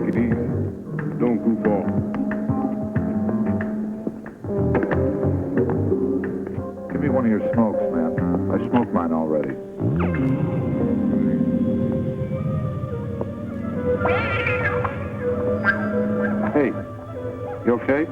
Take it easy. Don't goof off. Give me one of your smokes, man. I smoked mine already. Hey, you okay?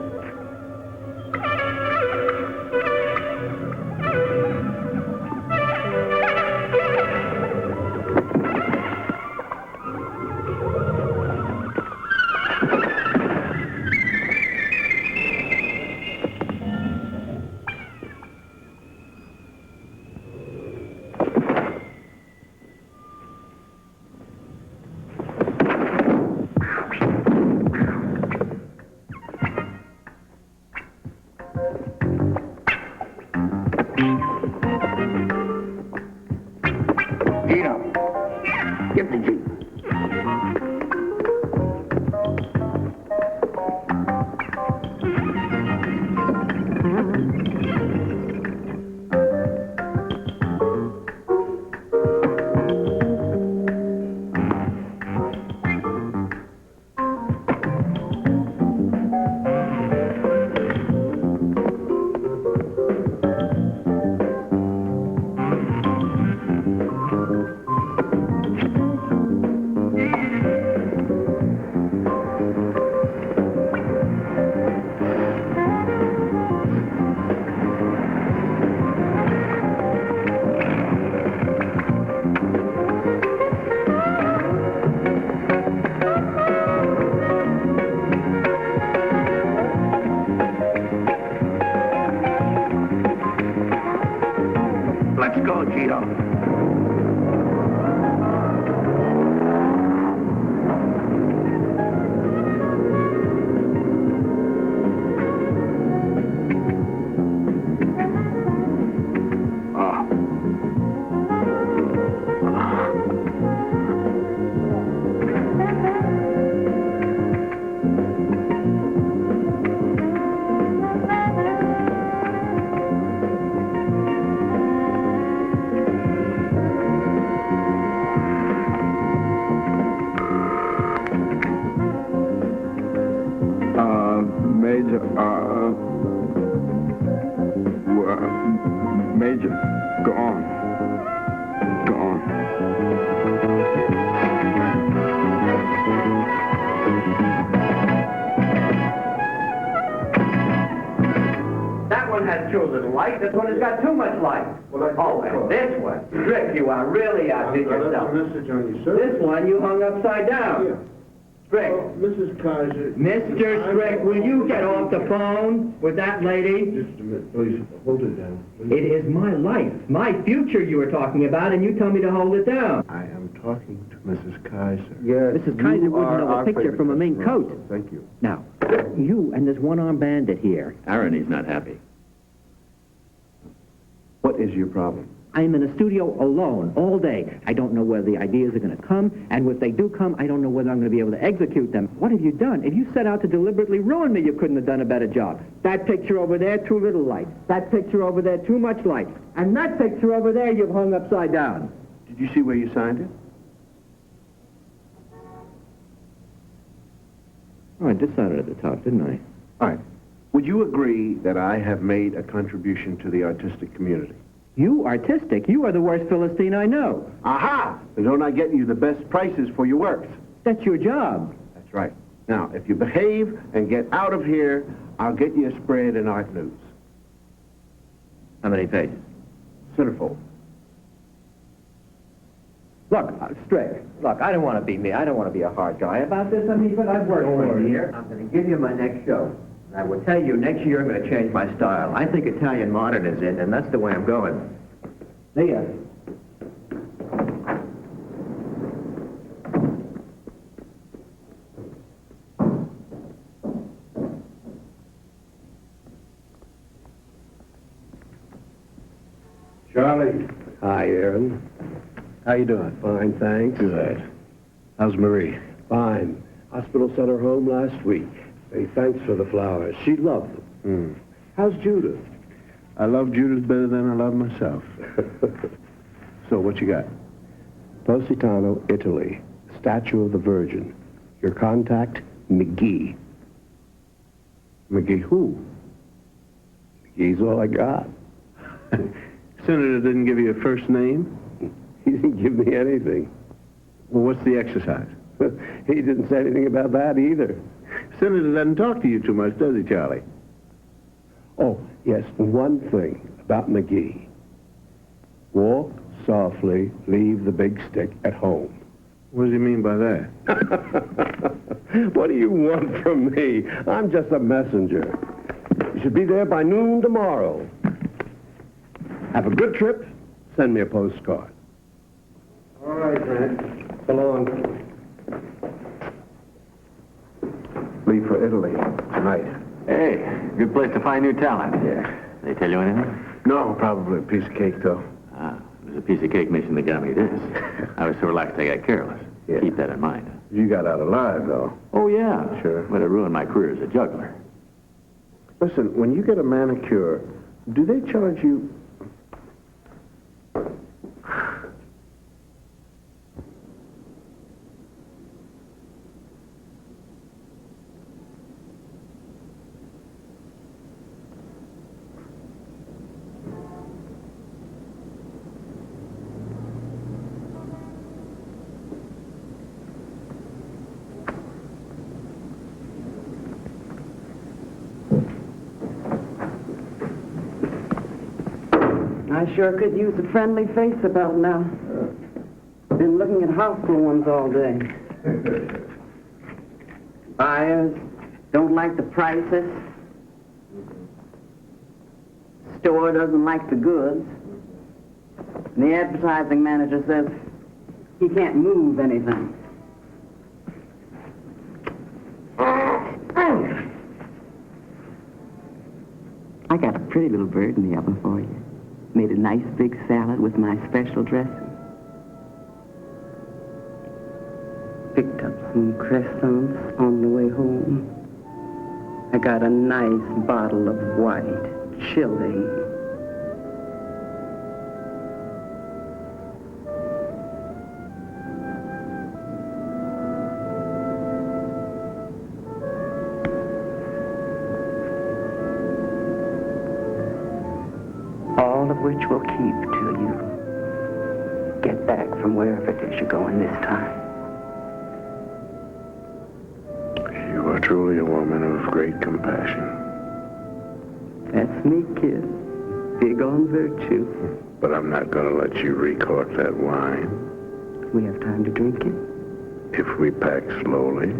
Let's go, Cheeto. Major, go on. Go on. That one has too little light. This one has got too much light. Oh, and this one. Strick, you are really outdid yourself. This one you hung upside down. Yeah. Strick. Oh, Mrs. Kaiser. Mr. Strick, will you get off the phone with that lady? Just a minute, please. Hold it down. Please. It is my life, my future you were talking about, and you tell me to hold it down. I am talking to Mrs. Kaiser. Yes. Mrs. Kaiser wouldn't know a picture from a mink coat. Thank you. Now, you and this one-armed bandit here. Irony's not happy. What is your problem? I'm in a studio alone all day. I don't know whether the ideas are going to come, and if they do come, I don't know whether I'm going to be able to execute them. What have you done? If you set out to deliberately ruin me, you couldn't have done a better job. That picture over there, too little light. That picture over there, too much light. And that picture over there, you've hung upside down. Did you see where you signed it? Oh, I decided at the top, didn't I? All right. Would you agree that I have made a contribution to the artistic community? You artistic? You are the worst Philistine I know. Aha! Then don't I get you the best prices for your works? That's your job. That's right. Now, if you behave and get out of here, I'll get you a spread in Art News. How many pages? Centerfold. Look, Strick, look, I don't want to be me. I don't want to be a hard guy about this. I mean, but I've worked for a year. I'm going to give you my next show. And I will tell you, next year I'm going to change my style. I think Italian modern is in, and that's the way I'm going. See ya. Charlie. Hi, Aaron. How you doing? Fine, thanks. Good. How's Marie? Fine. Hospital sent her home last week. Say thanks for the flowers. She loved them. How's Judith? I love Judith better than I love myself. So what you got? Positano, Italy. Statue of the Virgin. Your contact, McGee. McGee who? McGee's all I got. Senator didn't give you a first name? He didn't give me anything. Well, what's the exercise? He didn't say anything about that either. Senator doesn't talk to you too much, does he, Charlie? Oh, yes, one thing about McGee. Walk softly, leave the big stick at home. What does he mean by that? What do you want from me? I'm just a messenger. You should be there by noon tomorrow. Have a good trip. Send me a postcard. All right, Grant. So long. Leave for Italy tonight. Hey, good place to find new talent. Yeah. They tell you anything? No, probably a piece of cake, though. Ah, it was a piece of cake mission that got me this. I was so relaxed I got careless. Yeah. Keep that in mind. You got out alive, though. Oh, yeah. Sure. But it ruined my career as a juggler. Listen, when you get a manicure, do they charge you... I sure could use a friendly face about now. Been looking at hospital ones all day. Buyers don't like the prices. Store doesn't like the goods. And the advertising manager says he can't move anything. I got a pretty little bird in the oven for you. Made a nice big salad with my special dressing. Picked up some croissants on the way home. I got a nice bottle of white, chilling. All of which will keep till you get back from wherever it is you're going this time. You are truly a woman of great compassion. That's me, kid. Big on virtue. But I'm not going to let you recork that wine. We have time to drink it. If we pack slowly.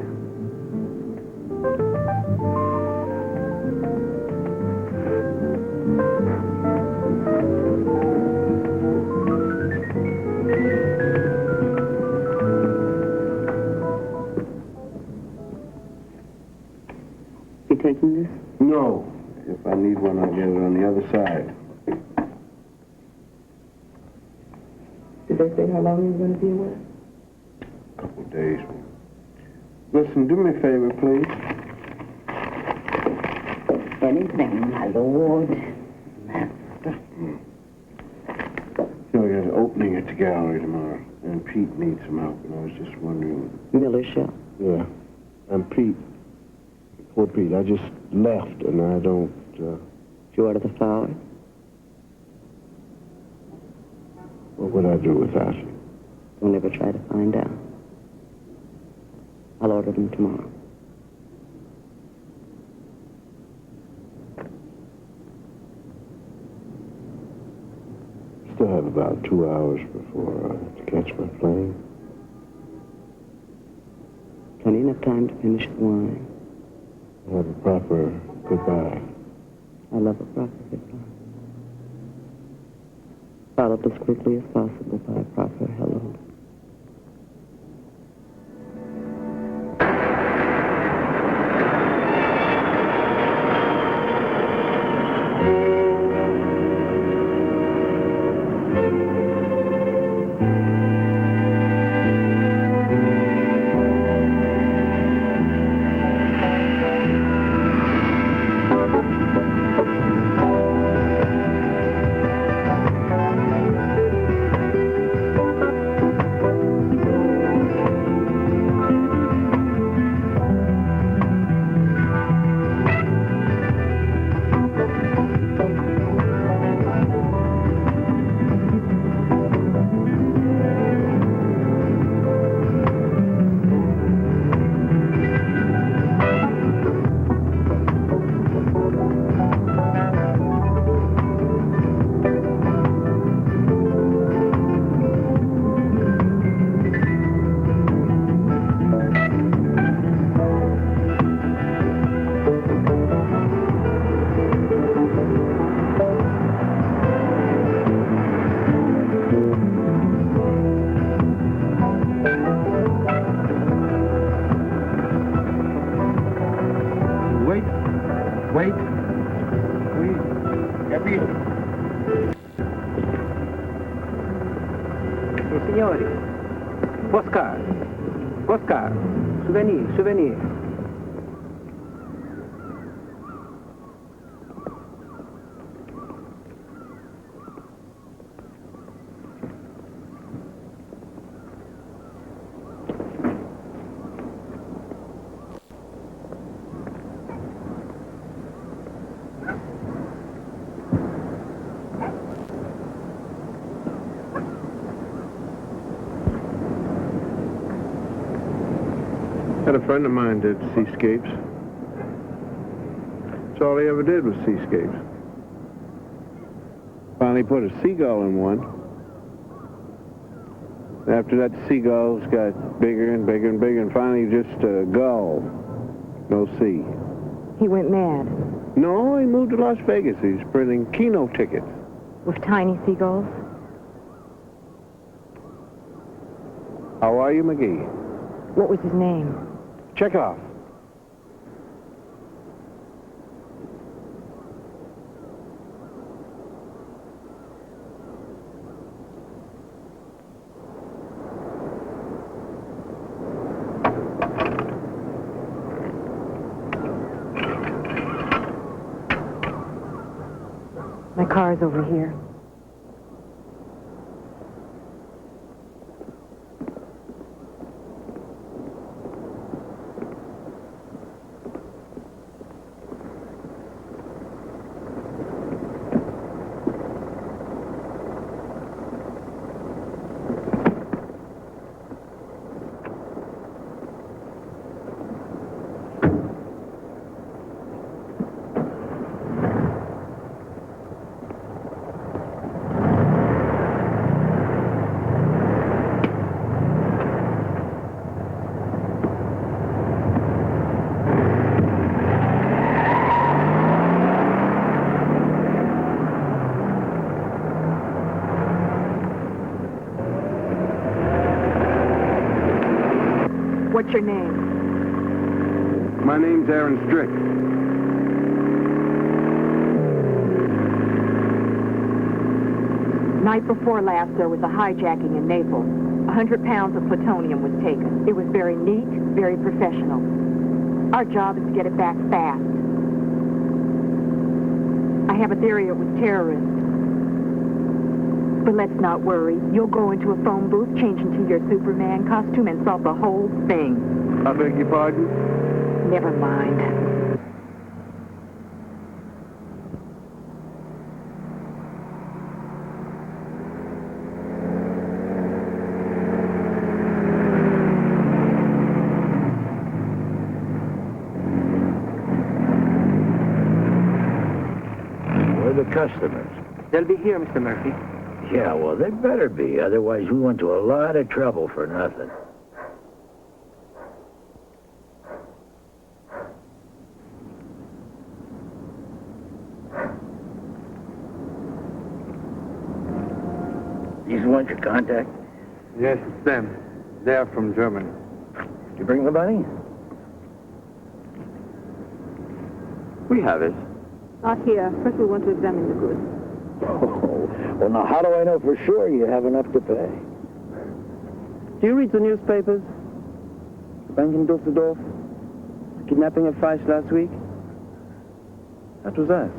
You taking this? No. If I need one, I'll get it on the other side. Did they say how long you were going to be away? A couple of days. Listen, do me a favor, please. Anything, my lord. Master. You know, there's an opening at the gallery tomorrow, and Pete needs some help, and I was just wondering... Miller Show. Yeah. And Pete. Poor Pete, I just left, and I don't, Did you order the flowers? What would I do without you? Don't ever try to find out. I'll order them tomorrow. Still have about 2 hours before I have to catch my plane. Plenty enough time to finish the wine. Have a proper goodbye. I love a proper goodbye. Followed as quickly as possible by a proper hello. Sì, signori. Postcard. Postcard. Souvenir, souvenir. Had a friend of mine did seascapes. That's all he ever did was seascapes. Finally put a seagull in one. After that, the seagulls got bigger and bigger and bigger, and finally just a gull. No sea. He went mad. No, he moved to Las Vegas. He's printing Keno tickets. With tiny seagulls? How are you, McGee? What was his name? Chekhov. My car's over here. What's your name? My name's Aaron Strick. Night before last, there was a hijacking in Naples. 100 pounds of plutonium was taken. It was very neat, very professional. Our job is to get it back fast. I have a theory it was terrorists. But let's not worry. You'll go into a phone booth, change into your Superman costume, and solve the whole thing. I beg your pardon? Never mind. Where are the customers? They'll be here, Mr. Murphy. Yeah, well, they better be. Otherwise, we went to a lot of trouble for nothing. These ones your contact? Yes, it's them. They're from Germany. Did you bring the money? We have it. Not here. First, we want to examine the goods. Oh, well, now, how do I know for sure you have enough to pay? Do you read the newspapers? Bank in Dusseldorf? The kidnapping of Feist last week? That was us.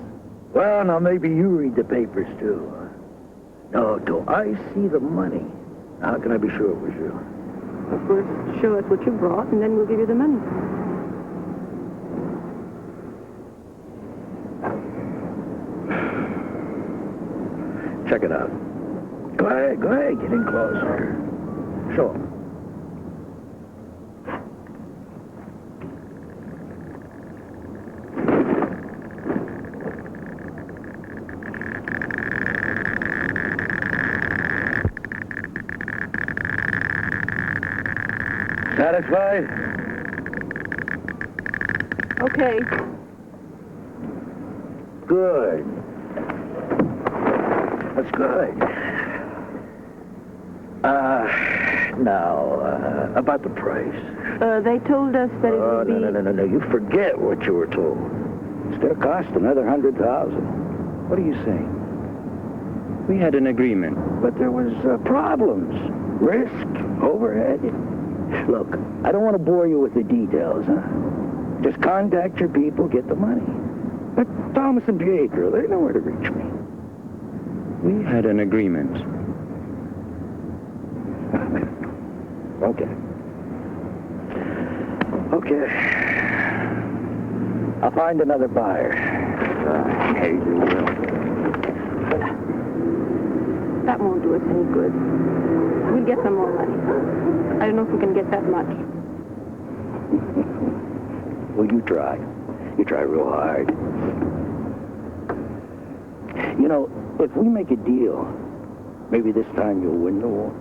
Well, now, maybe you read the papers, too. No, do I see the money? How can I be sure it was you? First, show us what you brought, and then we'll give you the money. Check it out. Go ahead, get in closer. Show 'em. Satisfied? Okay. Good. That's good. Now, about the price. They told us that it would be... No. You forget what you were told. It's gonna cost another 100,000. What are you saying? We had an agreement. But there was problems. Risk, overhead. Look, I don't want to bore you with the details, huh? Just contact your people, get the money. But Thomas and Pietro, they know where to reach me. We had an agreement. Okay. Okay. I'll find another buyer. Hey, you will. That won't do us any good. We'll get some more money. I don't know if we can get that much. Well, you try. You try real hard. You know, if we make a deal, maybe this time you'll win the war.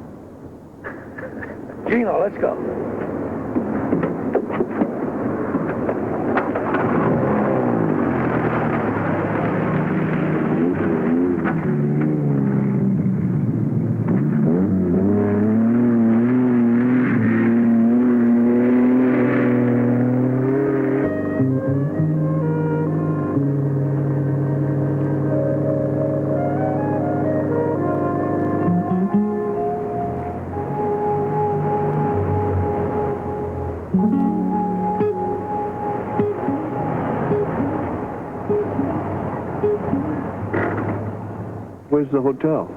Gino, let's go. Where's the hotel?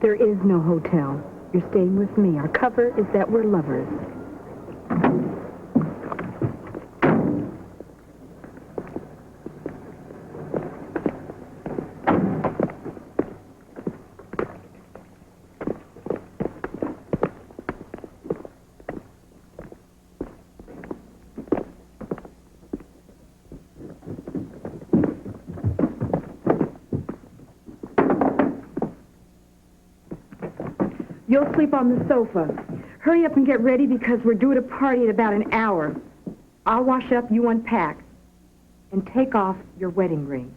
There is no hotel. You're staying with me. Our cover is that we're lovers. You'll sleep on the sofa. Hurry up and get ready because we're due at a party in about an hour. I'll wash up, you unpack. And take off your wedding ring.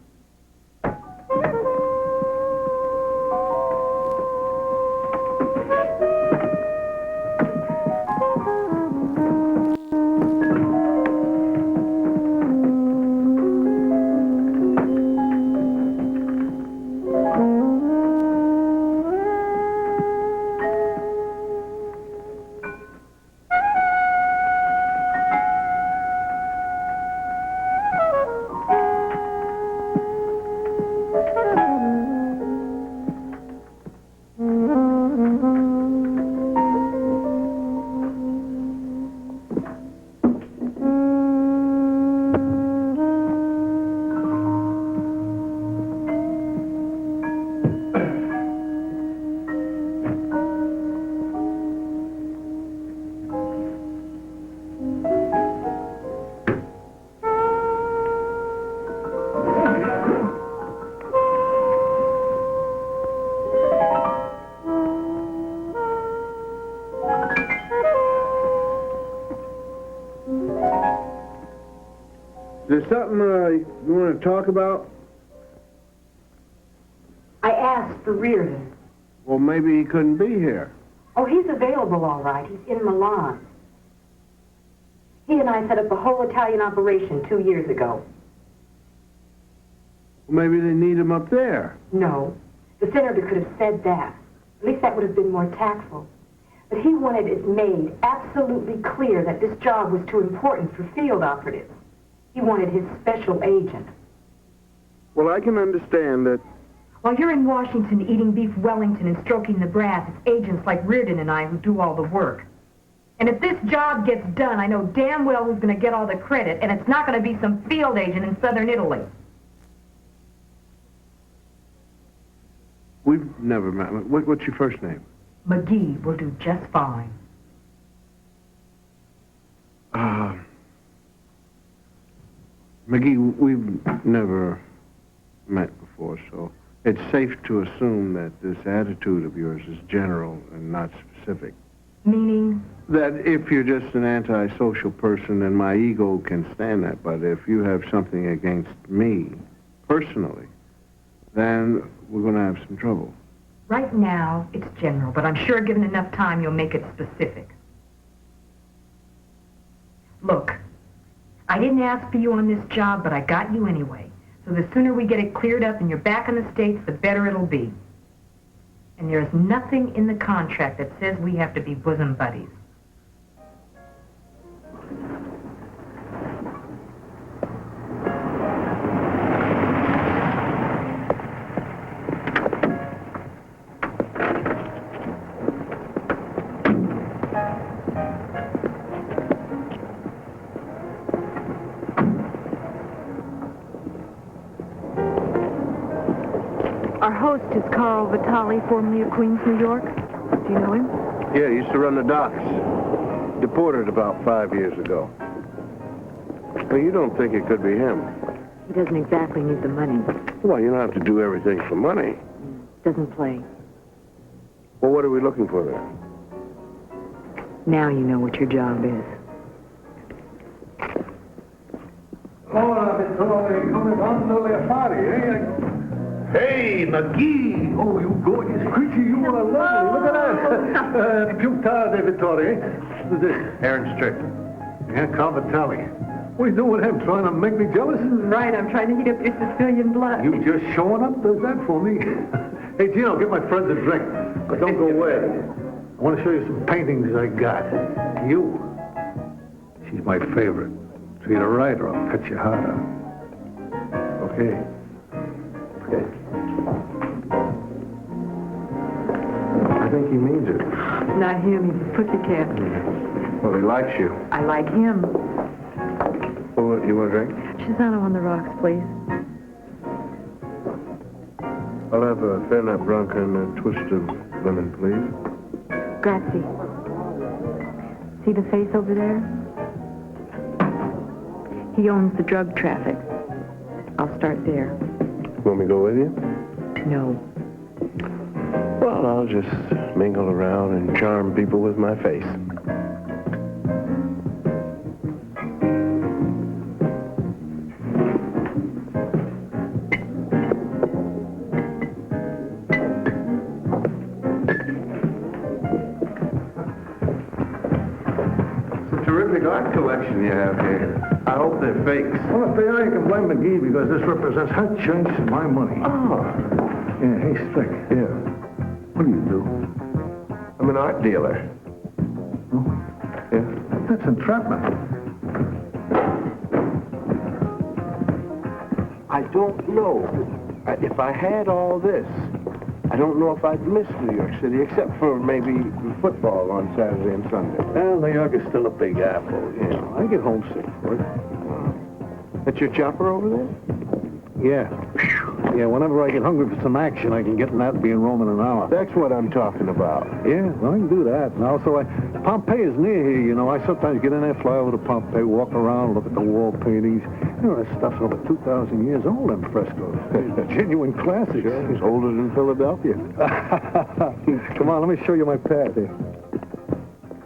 Is there something you want to talk about? I asked for Reardon. Well, maybe he couldn't be here. Oh, he's available all right. He's in Milan. He and I set up a whole Italian operation 2 years ago. Well, maybe they need him up there. No. The senator could have said that. At least that would have been more tactful. But he wanted it made absolutely clear that this job was too important for field operatives. He wanted his special agent. Well, I can understand that. While you're in Washington eating beef Wellington and stroking the brass, it's agents like Reardon and I who do all the work. And if this job gets done, I know damn well who's going to get all the credit, and it's not going to be some field agent in southern Italy. We've never met. What's your first name? McGee will do just fine. McGee, we've never met before, so it's safe to assume that this attitude of yours is general and not specific. Meaning? That if you're just an antisocial person, then my ego can stand that. But if you have something against me, personally, then we're going to have some trouble. Right now, it's general, but I'm sure given enough time, you'll make it specific. Look, I didn't ask for you on this job, but I got you anyway. So the sooner we get it cleared up and you're back in the States, the better it'll be. And there's nothing in the contract that says we have to be bosom buddies. Our host is Carl Vitale, formerly of Queens, New York. Do you know him? Yeah, he used to run the docks. Deported about 5 years ago. Well, you don't think it could be him? He doesn't exactly need the money. Well, you don't have to do everything for money. Doesn't play. Well, what are we looking for there? Now you know what your job is. Hola, Vitale, come dando le affari, eh? Hey, McGee! Oh, you gorgeous creature, you are lovely. Look at that. Più tardi, Vitale. Who's this? Aaron Strick. Yeah, Carl Vitale. What are you doing with him? Trying to make me jealous? Right, I'm trying to heat up your Sicilian blood. You just showing up does that for me. Hey, Gino, get my friends a drink. But don't go away. I want to show you some paintings I got. You. She's my favorite. Treat her right or I'll cut your heart out. Okay. Okay. I think he means it. Not him, he's a pussycat. Well, he likes you. I like him. Well, you want a drink? Chisano on the rocks, please. I'll have a Fernet Branca and a twist of lemon, please. Grazie. See the face over there? He owns the drug traffic. I'll start there. Want me to go with you? No. Well, I'll just mingle around and charm people with my face. It's a terrific art collection you have here. I hope they're fakes. Well, if they are, you can blame McGee because this represents her chance and my money. Oh. Yeah, hey, Strick. Yeah. What do you do? I'm an art dealer. Oh, Yeah. that's entrapment. I don't know. If I had all this, I don't know if I'd miss New York City, except for maybe football on Saturday and Sunday. Well, New York is still a big apple. You know, I get homesick for it. That's your chopper over there? Yeah. Yeah, whenever I get hungry for some action, I can get in that and be in Rome in an hour. That's what I'm talking about. Yeah, well, I can do that. And also, Pompeii is near here, you know. I sometimes get in there, fly over to Pompeii, walk around, look at the wall paintings. You know, that stuff's over 2,000 years old, them frescoes. They're genuine classics. Sure, it's older than Philadelphia. Come on, let me show you my pad here.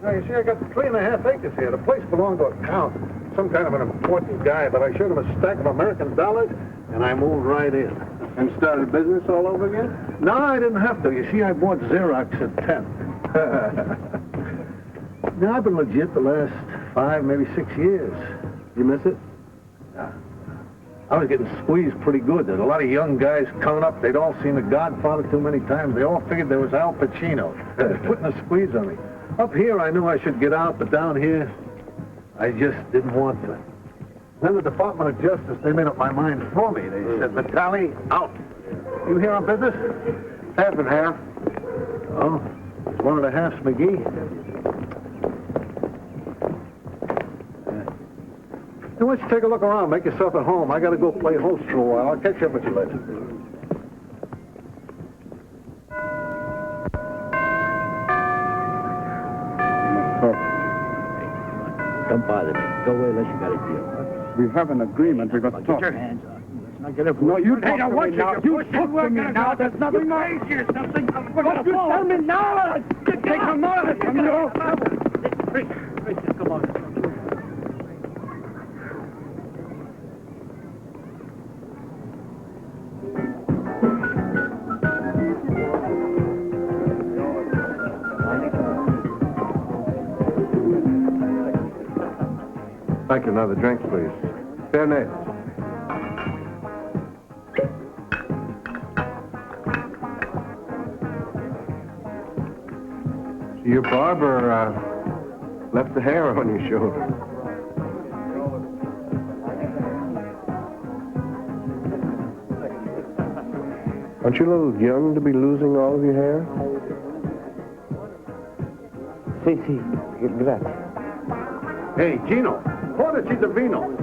Now, you see, I got 3.5 acres here. The place belonged to a count, some kind of an important guy, but I showed him a stack of American dollars, and I moved right in. And started business all over again? No, I didn't have to. You see, I bought Xerox at 10. Now, I've been legit the last 5, maybe 6 years. You miss it? Yeah. I was getting squeezed pretty good. There's a lot of young guys coming up. They'd all seen The Godfather too many times. They all figured there was Al Pacino. They was putting a squeeze on me. Up here, I knew I should get out, but down here, I just didn't want to. Then the Department of Justice, they made up my mind for me. They said, Vitale, out. You here on business? Half and half. Oh, it's one of the halves, McGee. Hey, why don't you take a look around, make yourself at home. I got to go play host for a while. I'll catch up with you later. Don't bother me. Go away unless you got a deal. We have an agreement. We've got to talk. Get your hands off. Let's not get up. No, you talk to me now. You talk to me now. There's nothing crazy or something. We're going to fall. Tell me now. Take some more of it from you. Come on. Thank you. Another drink, please. Fernet. Your barber left the hair on your shoulder. Aren't you a little young to be losing all of your hair? Sì, grazie. Hey, Gino, portaci del vino.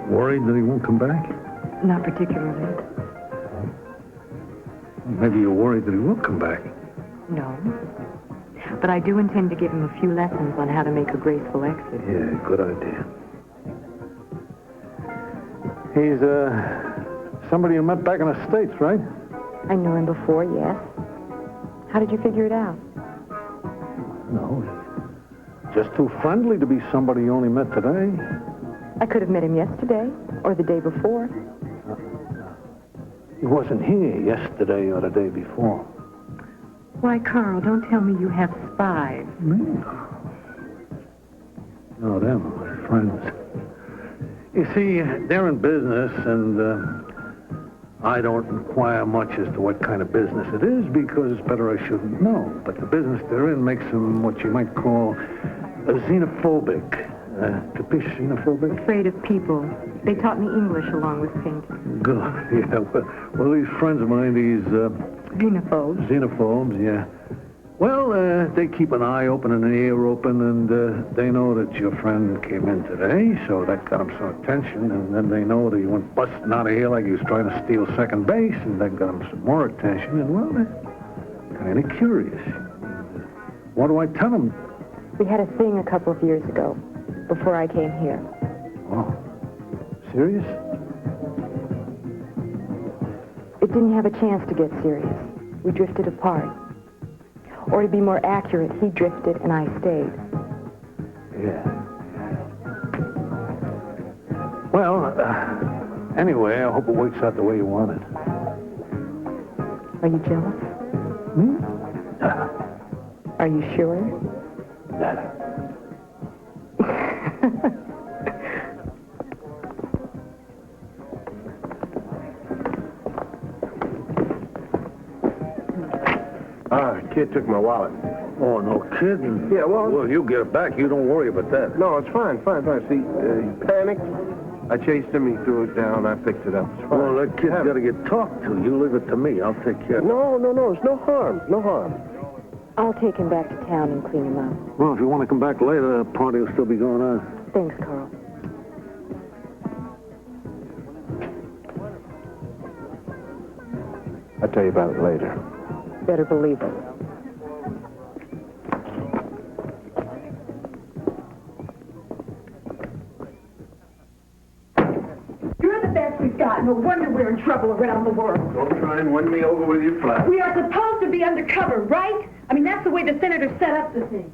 Worried that he won't come back? Not particularly. Maybe you're worried that he will come back. No. But I do intend to give him a few lessons on how to make a graceful exit. Yeah, good idea. He's, somebody you met back in the States, right? I knew him before, yes. How did you figure it out? No, just too friendly to be somebody you only met today. I could have met him yesterday or the day before. He wasn't here yesterday or the day before. Why, Carl, don't tell me you have spies. Me? No, they're my friends. You see, they're in business, and I don't inquire much as to what kind of business it is because it's better I shouldn't know. But the business they're in makes them what you might call a xenophobic. Capiche, xenophobic? Afraid of people. They taught me English along with painting. Good, yeah. Well, these friends of mine, these... Xenophobes? Xenophobes, yeah. Well, they keep an eye open and an ear open, and they know that your friend came in today, so that got them some attention, and then they know that he went busting out of here like he was trying to steal second base, and that got them some more attention, and, well, they're kind of curious. What do I tell them? We had a thing a couple of years ago, before I came here. Oh, serious? It didn't have a chance to get serious. We drifted apart. Or to be more accurate, he drifted and I stayed. Yeah. Well, anyway, I hope it works out the way you want it. Are you jealous? Are you sure? Kid took my wallet. Oh, no kidding. Yeah, well... Well, you get it back. You don't worry about that. No, it's fine. See, he panicked. I chased him. He threw it down. I picked it up. It's fine. Well, that kid's got to get talked to. You leave it to me. I'll take care of it. No. It's no harm. No harm. I'll take him back to town and clean him up. Well, if you want to come back later, the party will still be going on. Thanks, Carl. I'll tell you about it later. Better believe it. You're the best we've got. No wonder we're in trouble around the world. Don't try and win me over with your flat. We are supposed to be undercover, right? I mean, that's the way the senator set up the thing.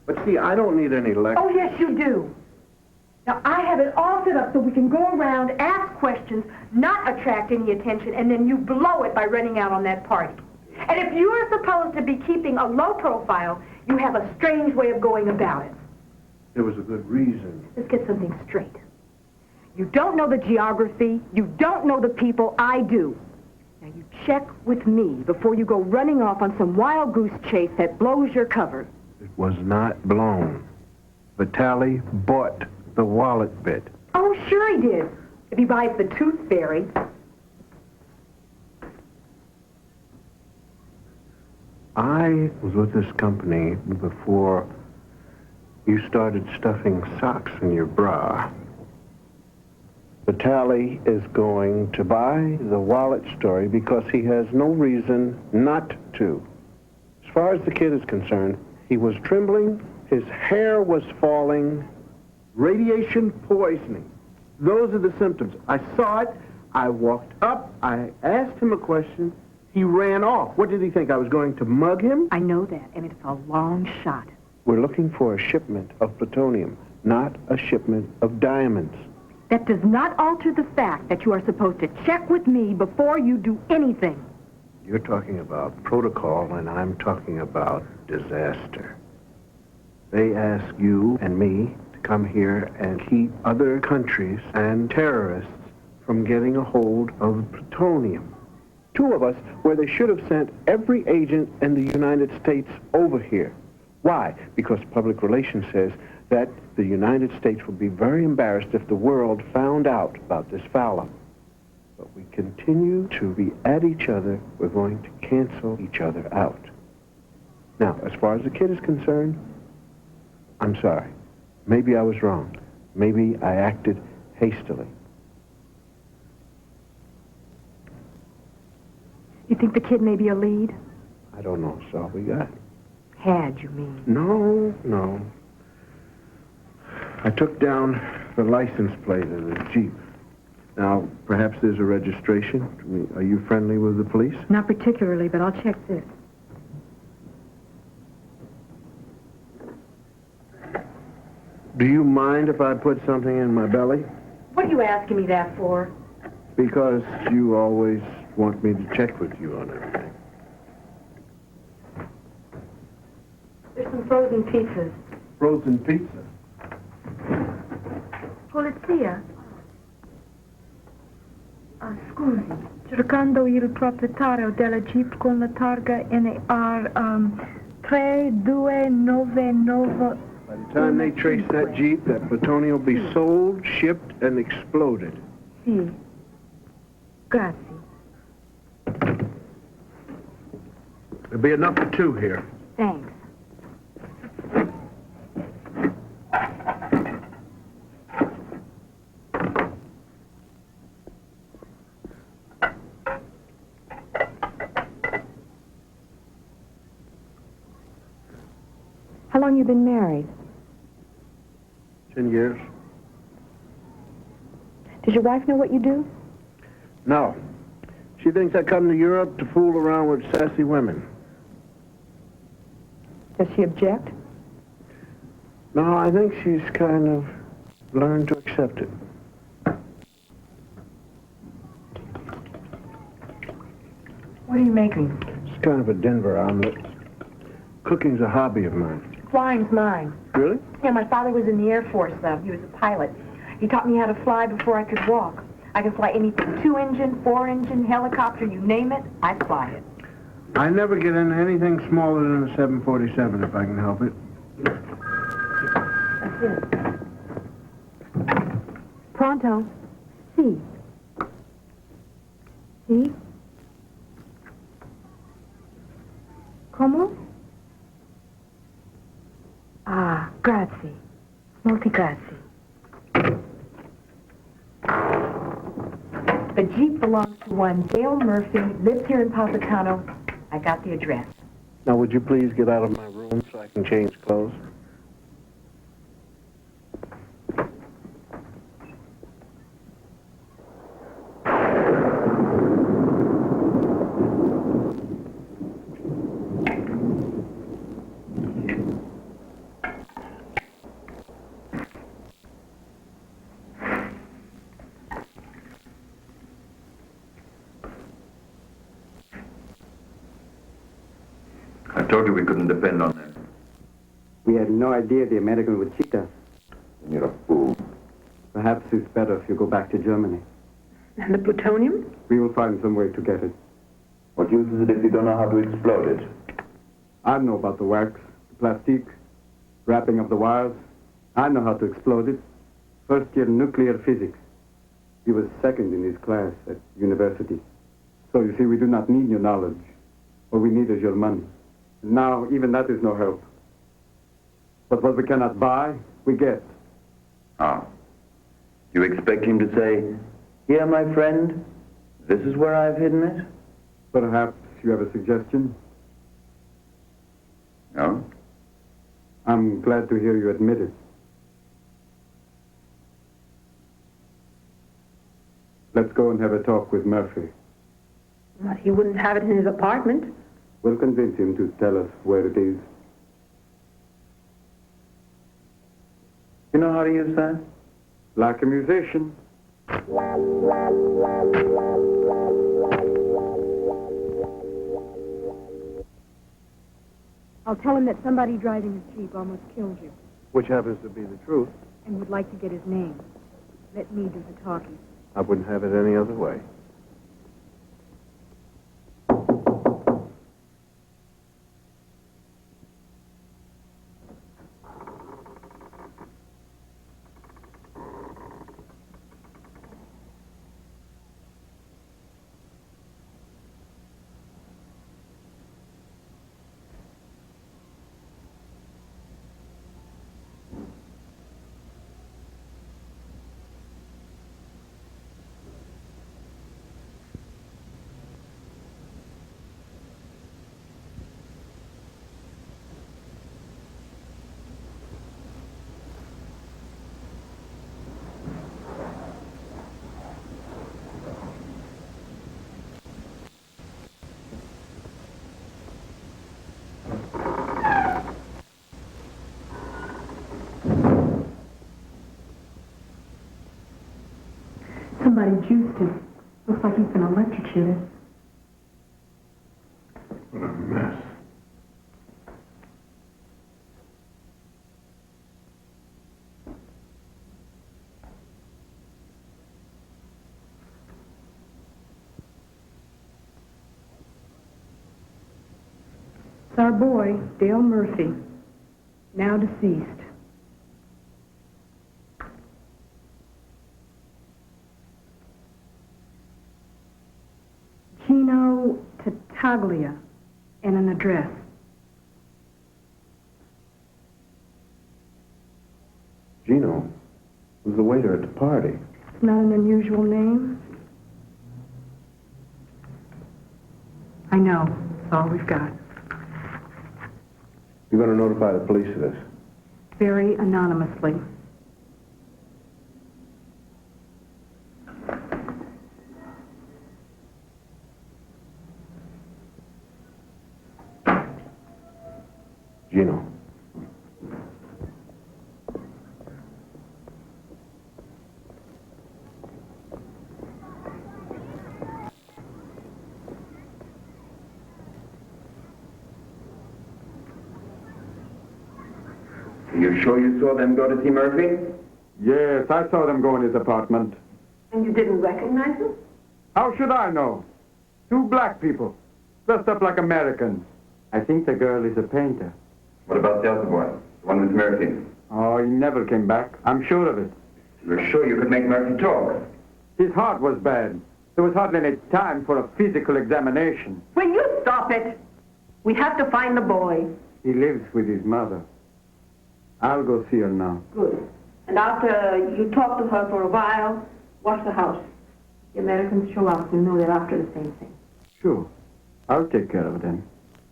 But see, I don't need any lecture. Oh, yes, you do. Now, I have it all set up so we can go around, ask questions, not attract any attention, and then you blow it by running out on that party. And if you are supposed to be keeping a low profile, you have a strange way of going about it. There was a good reason. Let's get something straight. You don't know the geography. You don't know the people. I do. Now, you check with me before you go running off on some wild goose chase that blows your cover. It was not blown. Vitaly bought the wallet bit. Oh, sure he did. If he buys the tooth fairy. I was with this company before you started stuffing socks in your bra. Vitaly is going to buy the wallet story because he has no reason not to. As far as the kid is concerned, he was trembling, his hair was falling, radiation poisoning. Those are the symptoms. I saw it, I walked up, I asked him a question, he ran off. What did he think, I was going to mug him? I know that, and it's a long shot. We're looking for a shipment of plutonium, not a shipment of diamonds. That does not alter the fact that you are supposed to check with me before you do anything. You're talking about protocol, and I'm talking about disaster. They ask you and me to come here and keep other countries and terrorists from getting a hold of plutonium. Two of us, where they should have sent every agent in the United States over here. Why? Because public relations says that the United States would be very embarrassed if the world found out about this foul-up. But we continue to be at each other. We're going to cancel each other out. Now, as far as the kid is concerned, I'm sorry. Maybe I was wrong. Maybe I acted hastily. You think the kid may be a lead? I don't know, that's all we got. Had, you mean? No. I took down the license plate of the Jeep. Now, perhaps there's a registration. I mean, are you friendly with the police? Not particularly, but I'll check this. Do you mind if I put something in my belly? What are you asking me that for? Because you always want me to check with you on everything. There's some frozen pizzas. Frozen pizza? Polizia. Scusi, cercando il proprietario della Jeep con la targa NR 3299. By the time they trace that Jeep, that plutonium will be sold, shipped, and exploded. Sì. Grazie. There'll be enough for two here. Thanks. How long you been married? 10 years. Does your wife know what you do? No. She thinks I come to Europe to fool around with sassy women. Does she object? No, I think she's kind of learned to accept it. What are you making? It's kind of a Denver omelet. Cooking's a hobby of mine. Flying's mine. Really? Yeah, my father was in the Air Force. He was a pilot. He taught me how to fly before I could walk. I can fly anything, 2-engine, 4-engine, helicopter, you name it, I fly it. I never get into anything smaller than a 747 if I can help it. That's it. Pronto. Si. Si? Como? Ah, grazie. Molti grazie. The Jeep belongs to one Dale Murphy, lives here in Positano. I got the address. Now, would you please get out of my room so I can change clothes? I told you we couldn't depend on that. We had no idea the American would cheat us. You're a fool. Perhaps it's better if you go back to Germany. And the plutonium? We will find some way to get it. What use is it if you don't know how to explode it? I know about the wax, the plastique, wrapping of the wires. I know how to explode it. First year nuclear physics. He was second in his class at university. So you see, we do not need your knowledge. What we need is your money. Now, even that is no help. But what we cannot buy, we get. Ah. You expect him to say, "Here, my friend, this is where I've hidden it"? Perhaps you have a suggestion? No? I'm glad to hear you admit it. Let's go and have a talk with Murphy. But he wouldn't have it in his apartment. We'll convince him to tell us where it is. You know how to use that? Like a musician. I'll tell him that somebody driving his Jeep almost killed you Which happens to be the truth. and would like to get his name. Let me do the talking. I wouldn't have it any other way. somebody juiced him. Looks like he's been electrocuted. What a mess. It's our boy, Dale Murphy, now deceased. Gino Tattaglia, and an address. Gino was the waiter at the party. It's not an unusual name. I know. It's all we've got. You're going to notify the police of this? Very anonymously. Gino. You sure you saw them go to see Murphy? Yes, I saw them go in his apartment. And you didn't recognize him? How should I know? Two black people, dressed up like Americans. I think the girl is a painter. What about the other boy? The one with Murphy? Oh, he never came back. I'm sure of it. You're sure you could make Murphy talk? His heart was bad. There was hardly any time for a physical examination. Will you stop it? We have to find the boy. He lives with his mother. I'll go see her now. Good. And after you talk to her for a while, watch the house. The Americans show up, we'll know they're after the same thing. Sure. I'll take care of it then.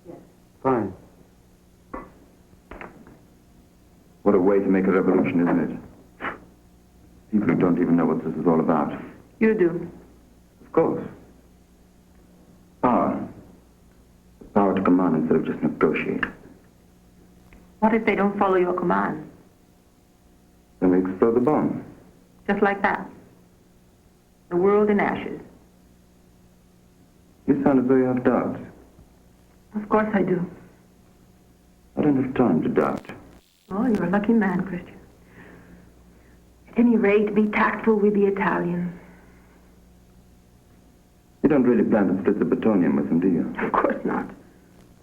Yes. Fine. What a way to make a revolution, isn't it? People who don't even know what this is all about. You do. Of course. Power. The power to command instead of just negotiate. What if they don't follow your command? Then we explode the bomb. Just like that. The world in ashes. You sound as though you have doubts. Of course I do. I don't have time to doubt. Oh, you're a lucky man, Christian. At any rate, be tactful with the Italian. You don't really plan to split the plutonium with him, do you? Of course not.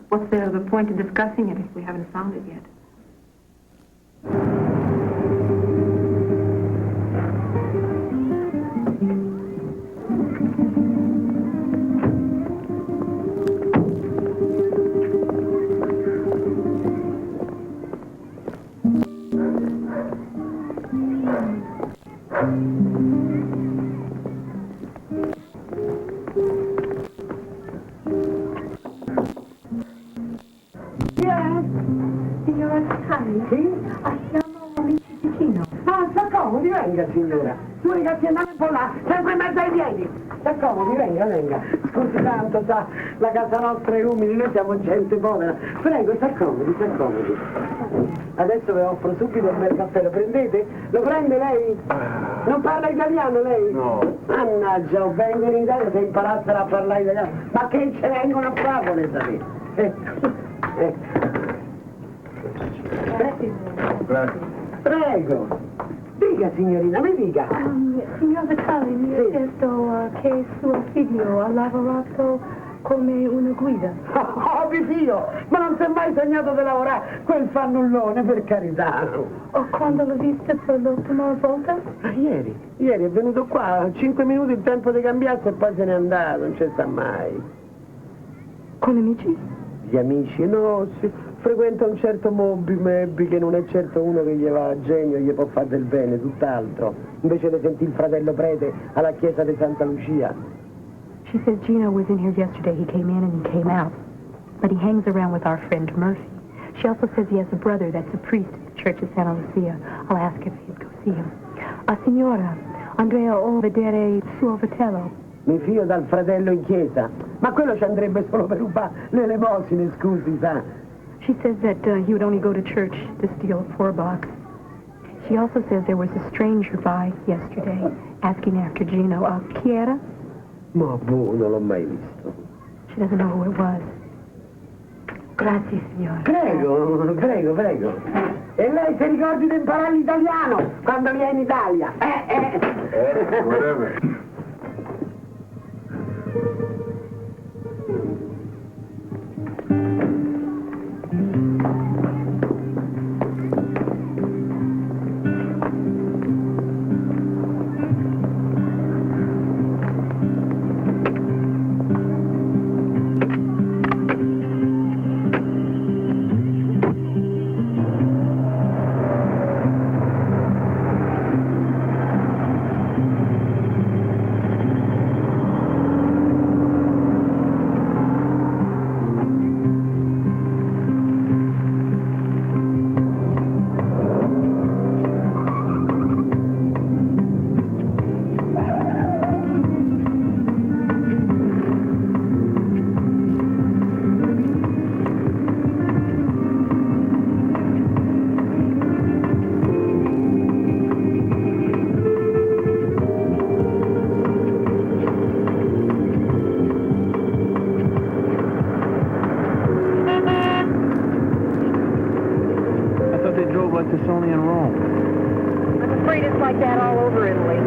What's there of a point in discussing it if we haven't found it yet? Signora, l'unica che andava un po' là, sempre in mezzo ai piedi. Si accomodi, venga, venga. Scusi tanto, sa, la casa nostra è umile, noi siamo gente povera. Prego, si accomodi, si accomodi. Adesso vi offro subito un bel caffè, lo prendete? Lo prende lei? Non parla italiano lei? No. Mannaggia, vengo in Italia se imparassero a parlare italiano. Ma che ce vengono a fare, volete sapere? Ecco, ecco. Prego. Dica, signorina, mi dica. Signor Vitali, mi ha chiesto che suo figlio ha lavorato come una guida. Oh, mio figlio, ma non si è mai sognato di lavorare quel fannullone, per carità. Oh, quando l'ho visto per l'ultima volta? Ieri è venuto qua, 5 minuti il tempo di cambiarsi e poi se n'è andato, non ci sta mai. Con amici? Gli amici, no, frequenta un certo Mobbi che non è certo uno che gli va a genio e gli può fare del bene, tutt'altro. Invece di sentì il fratello prete alla chiesa di Santa Lucia. She says Gino was in here yesterday. He came in and he came out. But he hangs around with our friend Murphy. She also says he has a brother that's a priest at the Church of Santa Lucia. I'll ask if he'd go see him. Signora, Andrea o vedere suo fratello. Mi fio dal fratello in chiesa. Ma quello ci andrebbe solo per rubare le elemosine, scusi, sa. She says that he would only go to church to steal a 4-box. She also says there was a stranger by yesterday. asking after Gino. Chiara? Ma boh, non l'ho mai visto. She doesn't know who it was. Grazie, signore. Prego, prego, prego. E lei si ricordi di imparare l'italiano quando viene in Italia? Whatever. It's only in Rome. I'm afraid it's like that all over Italy.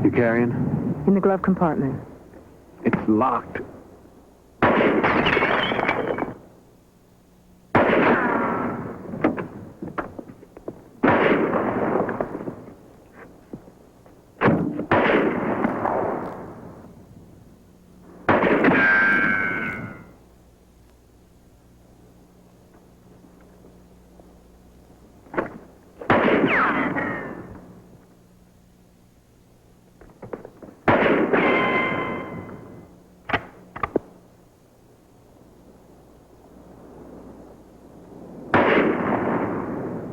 You carrying? In the glove compartment. It's locked.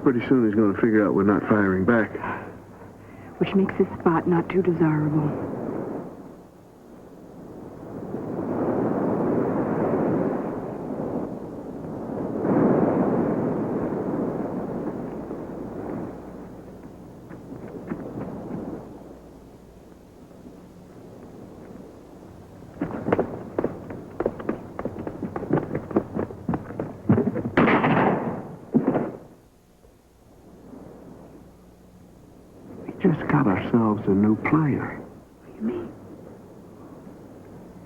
Pretty soon he's going to figure out we're not firing back. Which makes this spot not too desirable. Just got ourselves a new player. What do you mean?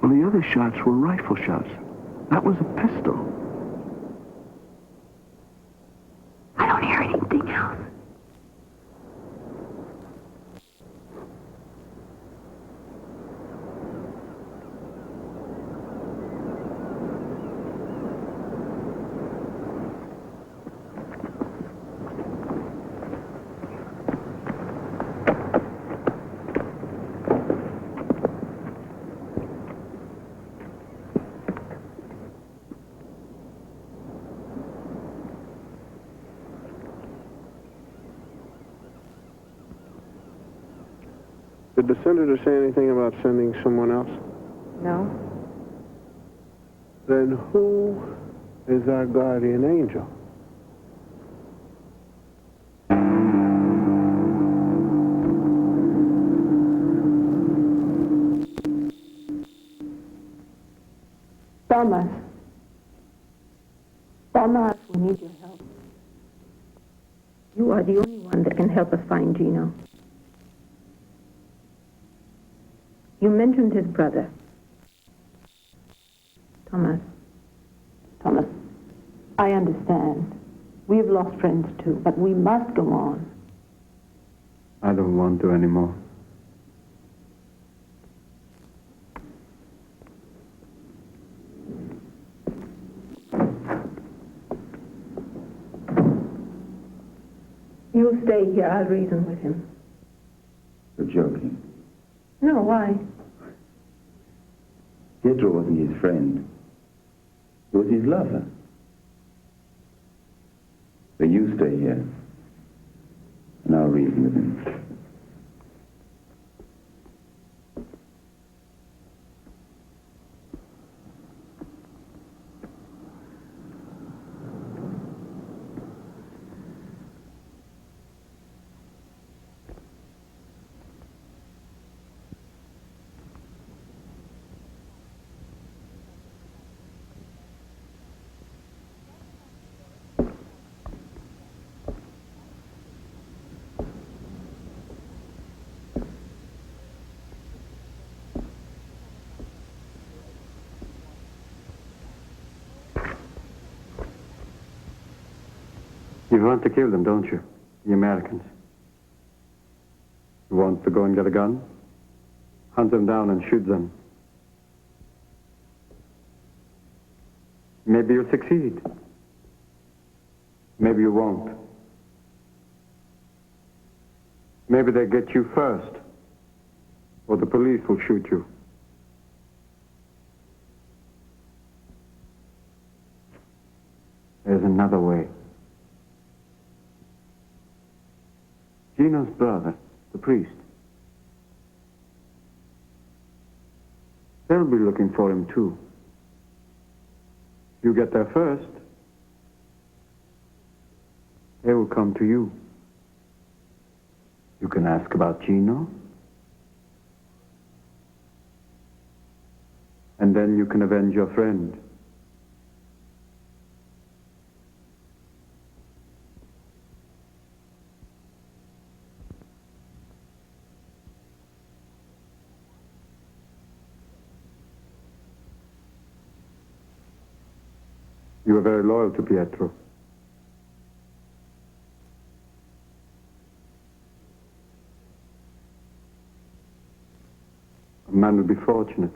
Well, the other shots were rifle shots. That was a pistol. I don't hear anything else. Did the senator say anything about sending someone else? No? Then who is our guardian angel? Thomas. Thomas, we need your help. You are the only one that can help us find Gino. You mentioned his brother. Thomas. Thomas, I understand. We have lost friends too, but we must go on. I don't want to anymore. You stay here. I'll reason with him. You're joking. No, why? Pietro wasn't his friend. He was his lover. So you stay here, and I'll reason with him. You want to kill them, don't you? The Americans. You want to go and get a gun? Hunt them down and shoot them. Maybe you'll succeed. Maybe you won't. Maybe they get you first, or the police will shoot you. There's another way. Gino's brother, the priest. They'll be looking for him too. You get there first, they will come to you. You can ask about Gino, and then you can avenge your friend. You were very loyal to Pietro. A man would be fortunate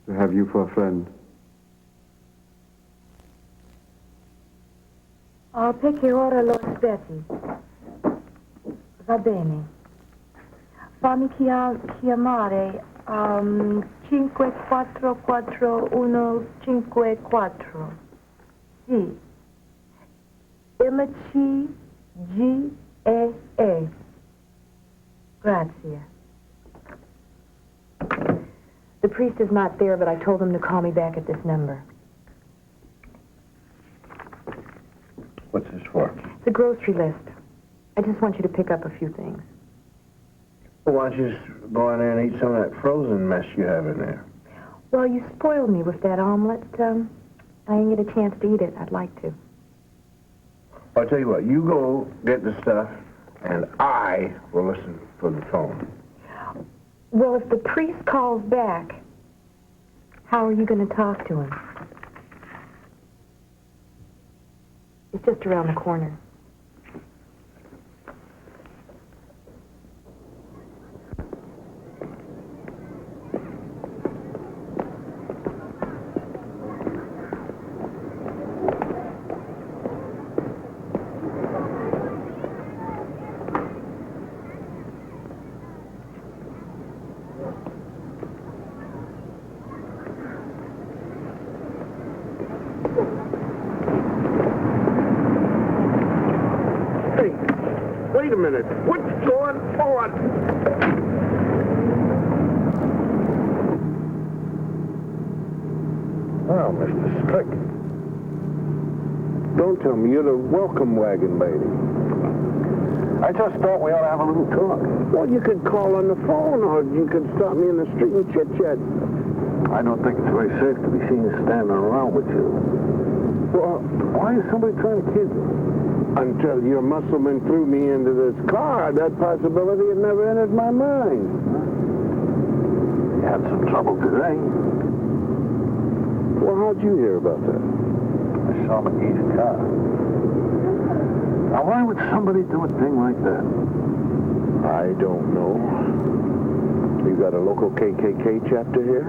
to have you for a friend. Perché ora lo aspetti? Va bene. Fammi chiamare 544154. Sì. MCGEE. Grazie. The priest is not there, but I told him to call me back at this number. What's this for? It's a grocery list. I just want you to pick up a few things. Well, why don't you just go in there and eat some of that frozen mess you have in there? Well, you spoiled me with that omelet. I didn't get a chance to eat it. I'd like to. I'll tell you what, you go get the stuff, and I will listen for the phone. Well, if the priest calls back, how are you going to talk to him? It's just around the corner. Wait a minute. What's going on? Oh, Mr. Strick. Don't tell me you're the welcome wagon lady. I just thought we ought to have a little talk. Well, you could call on the phone, or you could stop me in the street and chit-chat. I don't think it's very safe to be seen standing around with you. Well, why is somebody trying to kill you? Until your muscleman threw me into this car, that possibility had never entered my mind. You had some trouble today. Well, how'd you hear about that? I saw McGee's car. Now, why would somebody do a thing like that? I don't know. You got a local KKK chapter here?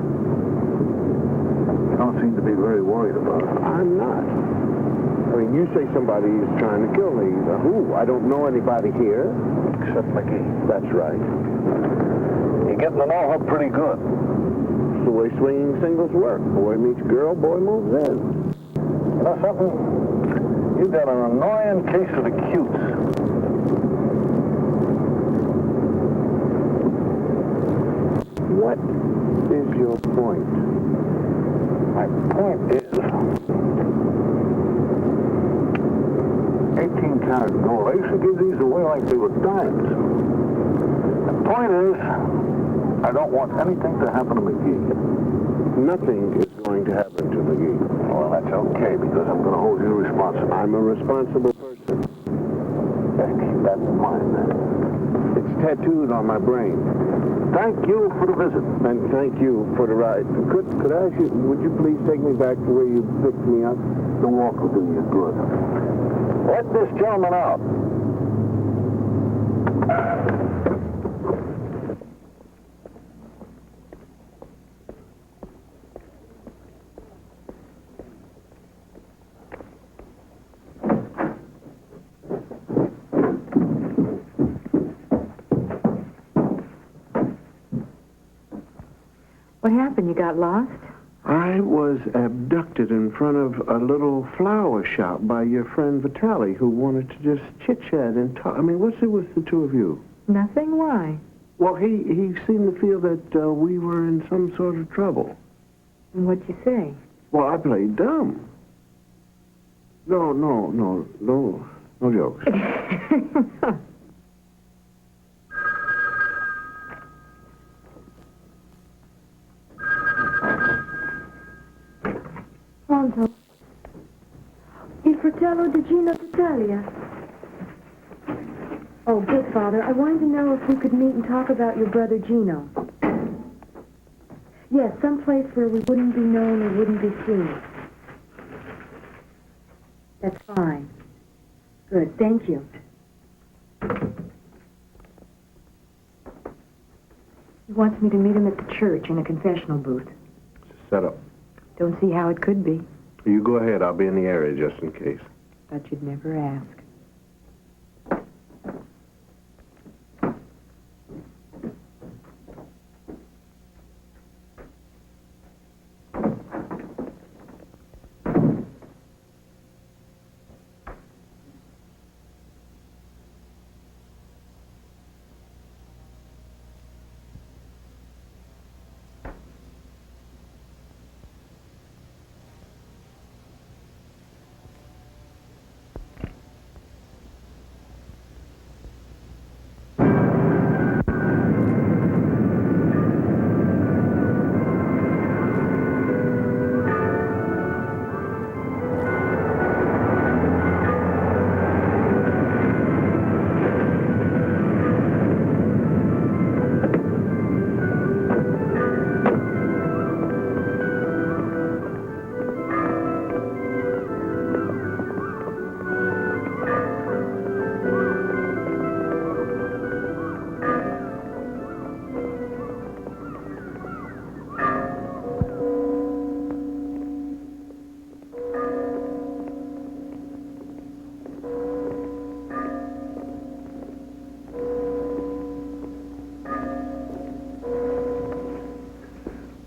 You don't seem to be very worried about it. I'm not. I mean, you say somebody is trying to kill me. Who? I don't know anybody here. Except McGee. That's right. You're getting to know her pretty good. It's the way swinging singles work. Boy meets girl, boy moves in. You know something? You've got an annoying case of the cutes. What is your point? My point is, 18-karat gold. I used to give these away like they were dimes. The point is, I don't want anything to happen to McGee. Nothing is going to happen to McGee. Well, that's okay, because I'm going to hold you responsible. I'm a responsible person. Okay, keep that in mind, then. It's tattooed on my brain. Thank you for the visit. And thank you for the ride. Could I ask you, would you please take me back to where you picked me up? The walk will do you good. Let this gentleman out. What happened? You got lost? I was abducted in front of a little flower shop by your friend Vitaly, who wanted to just chit-chat and talk. I mean, what's it with the two of you? Nothing? Why? Well, he seemed to feel that we were in some sort of trouble. And what'd you say? Well, I played dumb. No jokes. Pronto. Il fratello di Gino d'Italia. Oh, good, Father. I wanted to know if we could meet and talk about your brother Gino. Yes, someplace where we wouldn't be known or wouldn't be seen. That's fine. Good, thank you. He wants me to meet him at the church in a confessional booth. Set up. Don't see how it could be. You go ahead. I'll be in the area just in case. But you'd never ask.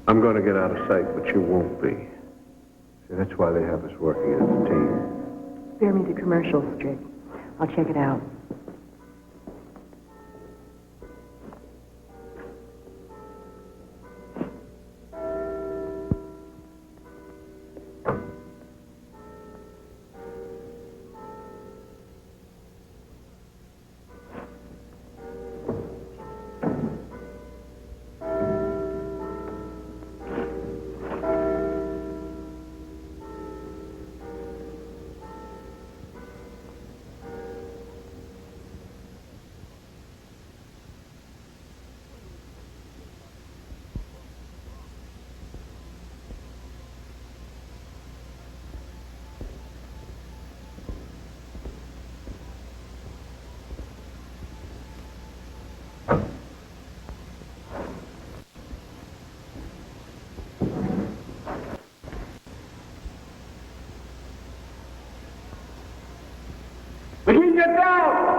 I'm going to get out of sight, but you won't be. See, that's why they have us working as a team. Spare me the commercial strip. I'll check it out. Get down!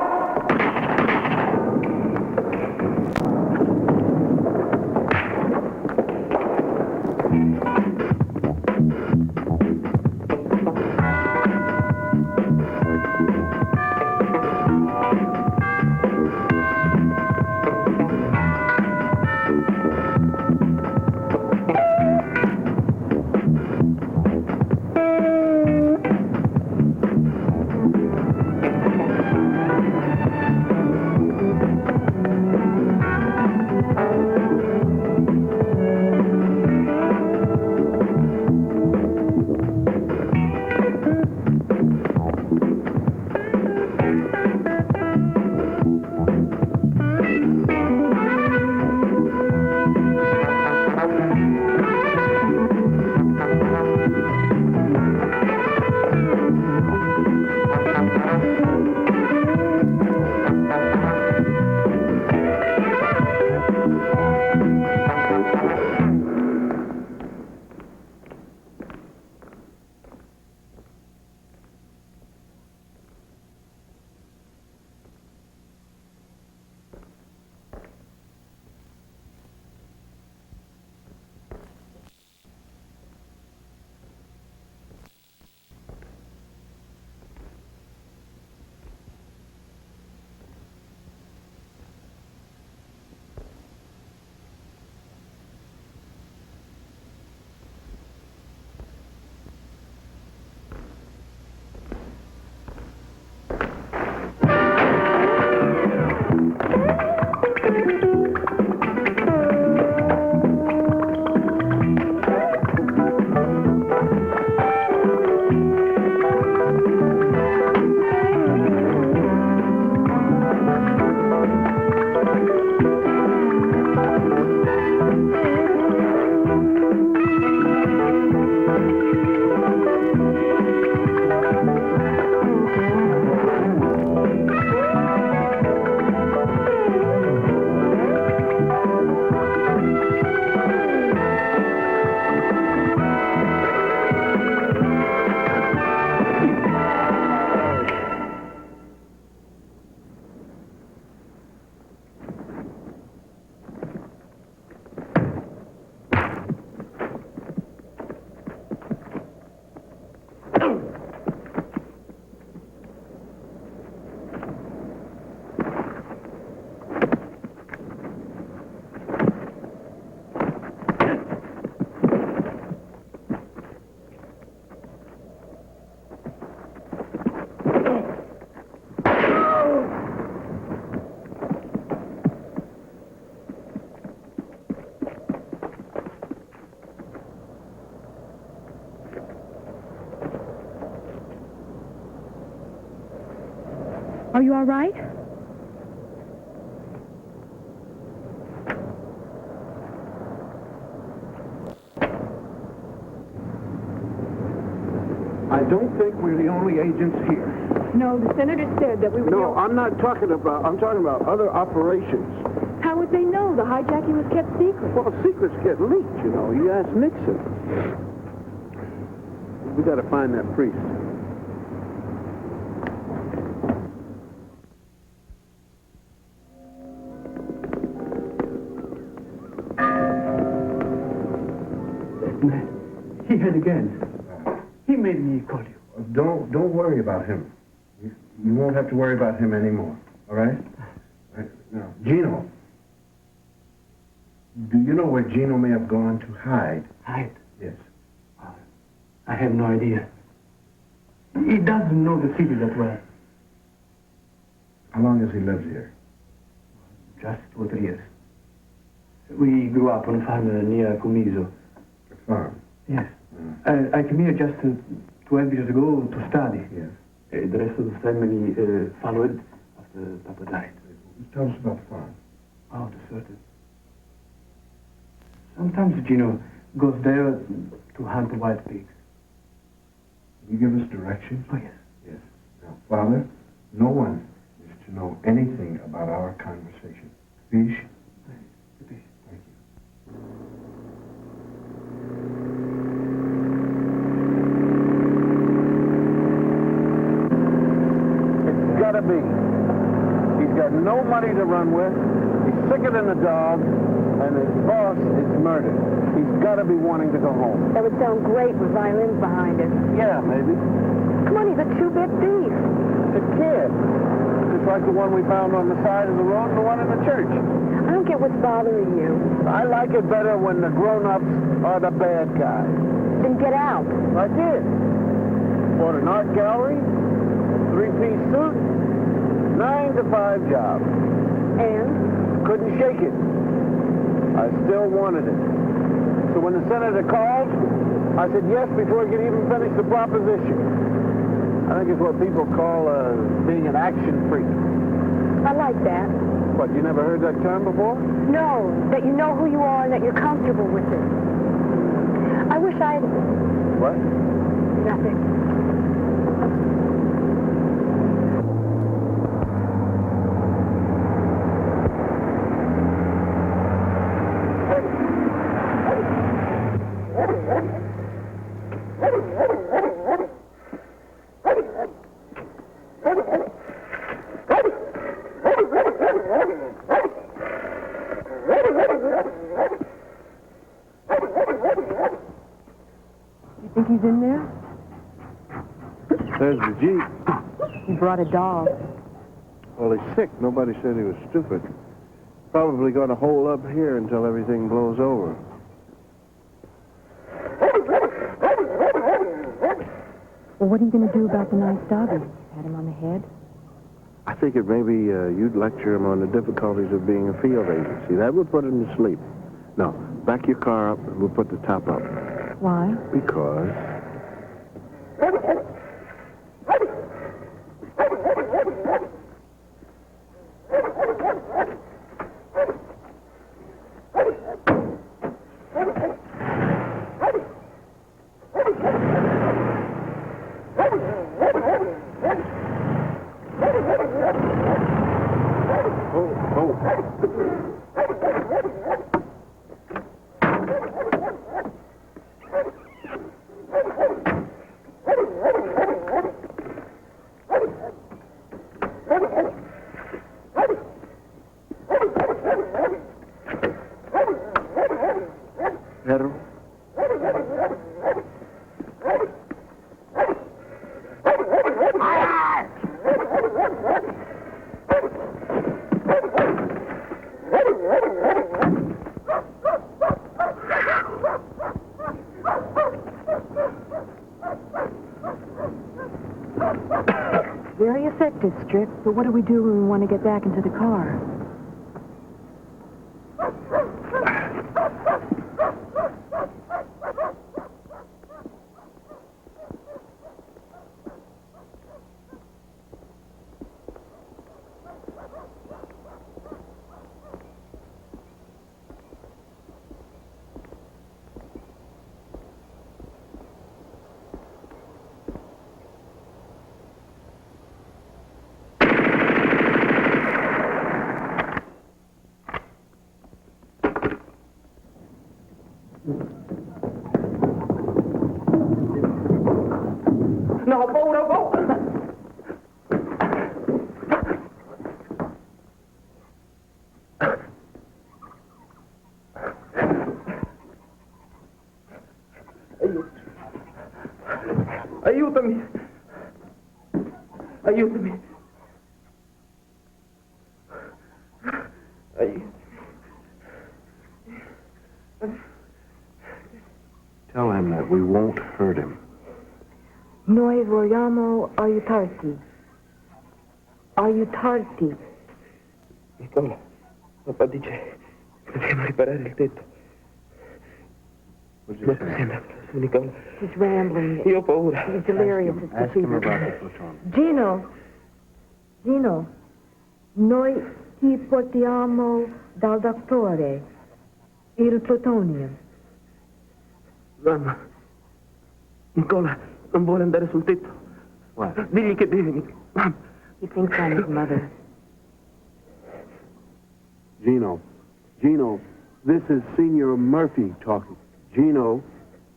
Are you all right? I don't think we're the only agents here. No, the senator said that we would No, know. I'm talking about other operations. How would they know? The hijacking was kept secret. Well, secrets get leaked, you know. You ask Nixon. We got to find that priest. He had again. He made me call you. Don't worry about him. You won't have to worry about him anymore. All right? Now, Gino. Do you know where Gino may have gone to hide? Hide? Yes. I have no idea. He doesn't know the city that well. How long has he lived here? Just 2 or 3 years. We grew up on a farm near Comiso. A farm? Yes. I came here just 12 years ago to study. Yes. The rest of the family followed after Papa died. Tell us about the farm. Oh, deserted. Sometimes Gino goes there to hunt wild pigs. Can you give us directions? Oh, yes. Yes. Now, Father, no one is to know anything about our conversation. Fish? Fish. Thank you. It's gotta be. no money to run with. He's sicker than a dog, and his boss is murdered. He's got to be wanting to go home. That would sound great with violins behind it. Yeah, maybe. Come on, he's a two-bit thief. It's a kid. Just like the one we found on the side of the road and the one in the church. I don't get what's bothering you. I like it better when the grown-ups are the bad guys. Then get out. I did. Bought an art gallery, three-piece suit, 9 to 5 job. And? Couldn't shake it. I still wanted it. So when the senator called, I said yes before he could even finish the proposition. I think it's what people call being an action freak. I like that. What, you never heard that term before? No, that you know who you are and that you're comfortable with it. I wish I'd... What? Nothing. You think he's in there? There's the Jeep. He brought a dog. Well, he's sick. Nobody said he was stupid. Probably going to hole up here until everything blows over. Well, what are you going to do about the nice doggy? Pat him on the head? I figured maybe you'd lecture him on the difficulties of being a field agency. That would put him to sleep. No, back your car up and we'll put the top up. Why? Because... Pedro? Very effective, Strip. But what do we do when we want to get back into the car? No, no. Aiutami. Aiutami. Tell him that we won't hurt him. Noi vogliamo aiutarti. Aiutarti. Nicola, papà dice che dobbiamo riparare il tetto. Non sembra su Nicola. He's rambling. Io ho paura. He's delirious. It's Ask him deceiving. about the plutonium. Gino, noi ti portiamo dal dottore il plutonium. Mamma, Nicola non vuole andare sul tetto. What? Digli che deve, mamma. He thinks I'm his mother. Gino, this is Senior Murphy talking. Gino,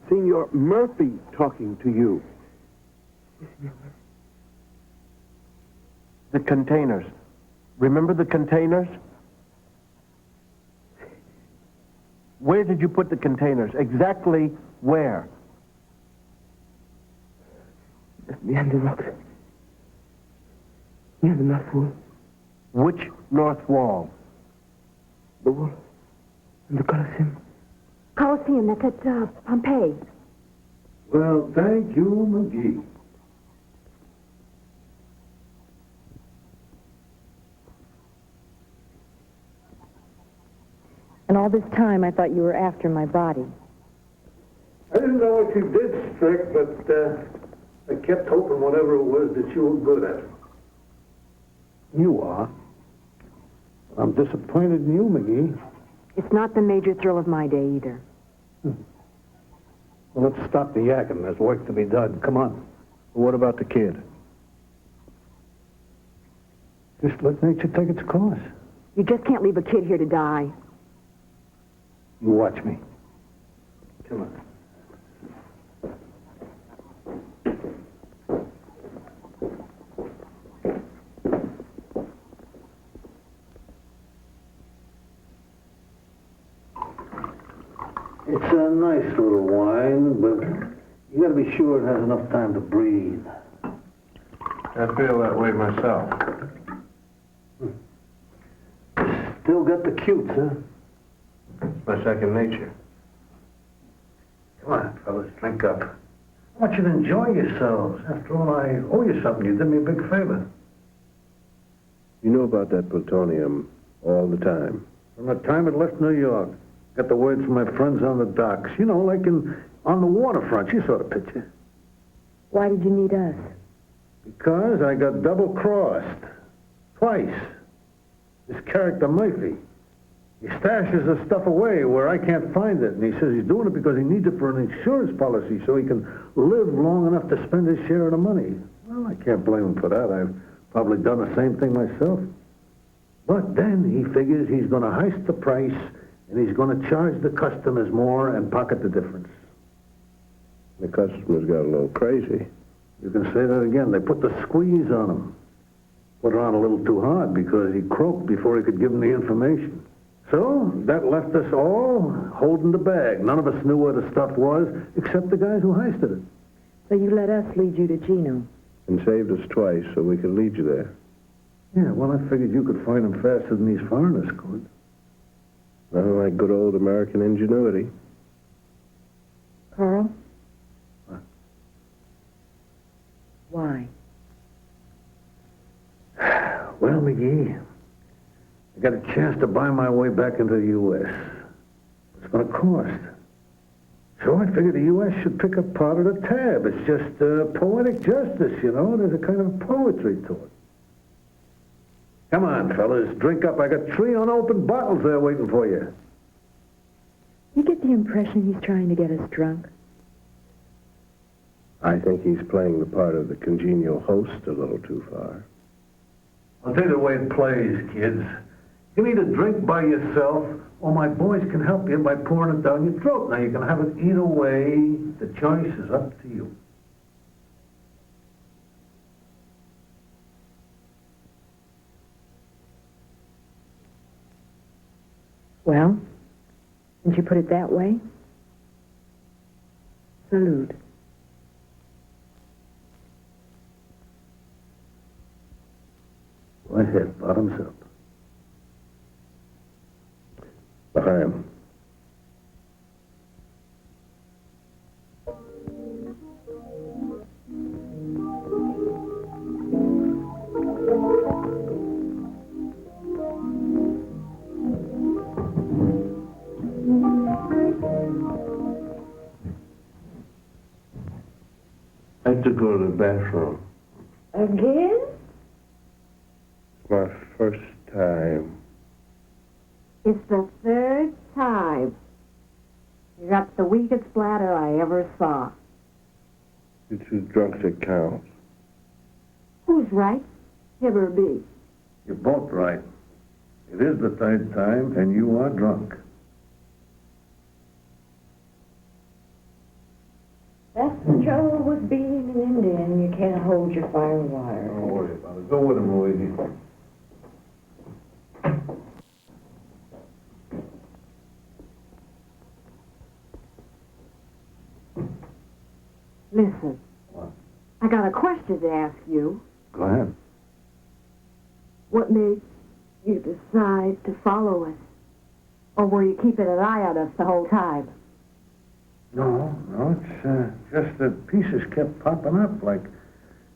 Senior Murphy talking to you. The containers. Remember the containers? Where did you put the containers? Exactly where? Behind the rocks. Near the north wall. Which north wall? The wall. And the Colosseum. Colosseum, that's at Pompeii. Well, thank you, McGee. And all this time, I thought you were after my body. I didn't know what you did, Strick, but I kept hoping whatever it was that you were good at. You are. I'm disappointed in you, McGee. It's not the major thrill of my day either. Well, let's stop the yakking. There's work to be done. Come on. What about the kid? Just let nature take its course. You just can't leave a kid here to die. You watch me. Come on. It's a nice little wine, but you gotta be sure it has enough time to breathe. I feel that way myself. Still got the cutes, huh? It's my second nature. Come on, fellas, drink up. I want you to enjoy yourselves. After all, I owe you something. You did me a big favor. You know about that plutonium all the time. From the time it left New York, got the word from my friends on the docks. You know, like on the waterfront. You saw the picture. Why did you need us? Because I got double-crossed. Twice. This character Murphy. He stashes the stuff away where I can't find it. And he says he's doing it because he needs it for an insurance policy so he can live long enough to spend his share of the money. Well, I can't blame him for that. I've probably done the same thing myself. But then he figures he's going to heist the price and he's going to charge the customers more and pocket the difference. The customers got a little crazy. You can say that again. They put the squeeze on him. Put it on a little too hard because he croaked before he could give them the information. So that left us all holding the bag. None of us knew where the stuff was except the guys who heisted it. So you let us lead you to Gino. And saved us twice so we could lead you there. Yeah, well, I figured you could find him faster than these foreigners could. Nothing like good old American ingenuity. Carl? What? Why? Well, McGee, I got a chance to buy my way back into the U.S. It's going to cost. So I figured the U.S. should pick up part of the tab. It's just poetic justice, you know. There's a kind of poetry to it. Come on, fellas, drink up. I got 3 unopened bottles there waiting for you. You get the impression he's trying to get us drunk? I think he's playing the part of the congenial host a little too far. I'll tell you the way it plays, kids. You can either drink by yourself, or my boys can help you by pouring it down your throat. Now, you can have it either way. The choice is up to you. Well, since you put it that way, salute. Go ahead, bottoms up. Behind. I have to go to the bathroom. Again? It's my first time. It's the 3rd time. You got the weakest bladder I ever saw. You're too drunk to count. Who's right? Him or me? You're both right. It is the 3rd time, and you are drunk. That's the trouble with being an Indian. You can't hold your fire and water. Don't worry about it. Go with him, Luigi. Listen. What? I got a question to ask you. Go ahead. What made you decide to follow us? Or were you keeping an eye on us the whole time? No, it's just that pieces kept popping up, like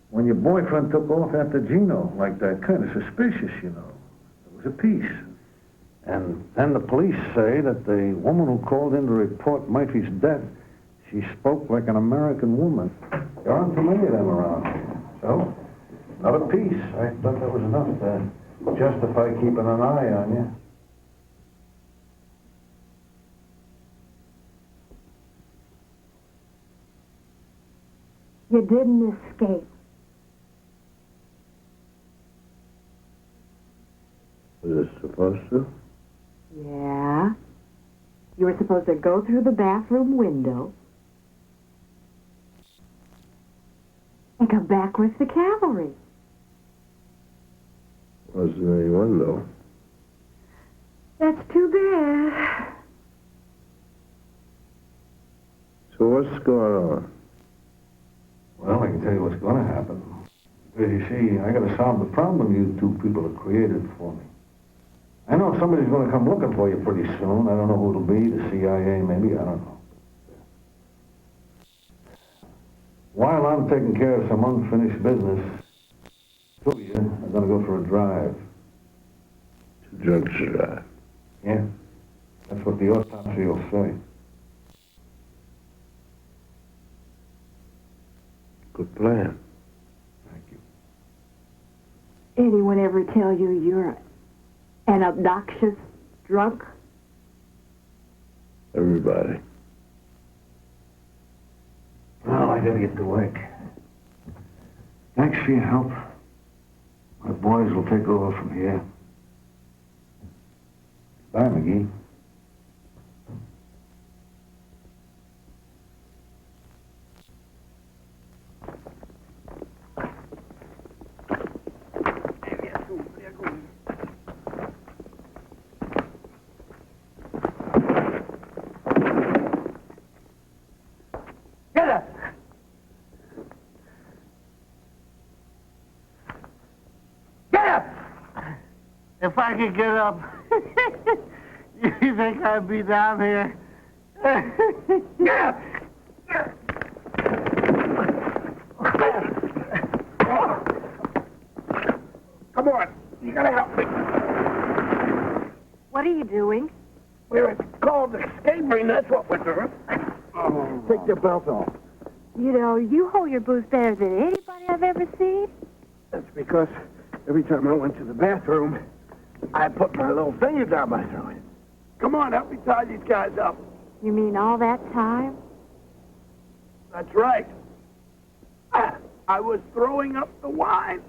when your boyfriend took off after Gino, like that, kind of suspicious, you know. It was a piece. And then the police say that the woman who called in to report Murphy's death, she spoke like an American woman. There aren't too many of them around here. So, another piece. I thought that was enough to justify keeping an eye on you. You didn't escape. Was it supposed to? Yeah. You were supposed to go through the bathroom window and come back with the cavalry. Wasn't any window. That's too bad. So what's going on? Well, I can tell you what's going to happen. Because you see, I got to solve the problem you two people have created for me. I know somebody's going to come looking for you pretty soon. I don't know who it'll be, the CIA maybe, I don't know. While I'm taking care of some unfinished business, two of you are going to go for a drive. To drunk drive. Yeah, that's what the autopsy will say. Good plan. Thank you. Anyone ever tell you you're an obnoxious drunk? Everybody. Well, I gotta get to work. Thanks for your help. My boys will take over from here. Bye, McGee. Get up! Get up! If I could get up, you think I'd be down here? Get up! Come on, you gotta help me. What are you doing? We're called escaping, that's what we're doing. Take your belt off. You know, you hold your booze better than anybody I've ever seen. That's because every time I went to the bathroom, I put my little finger down my throat. Come on, help me tie these guys up. You mean all that time? That's right. I was throwing up the wine.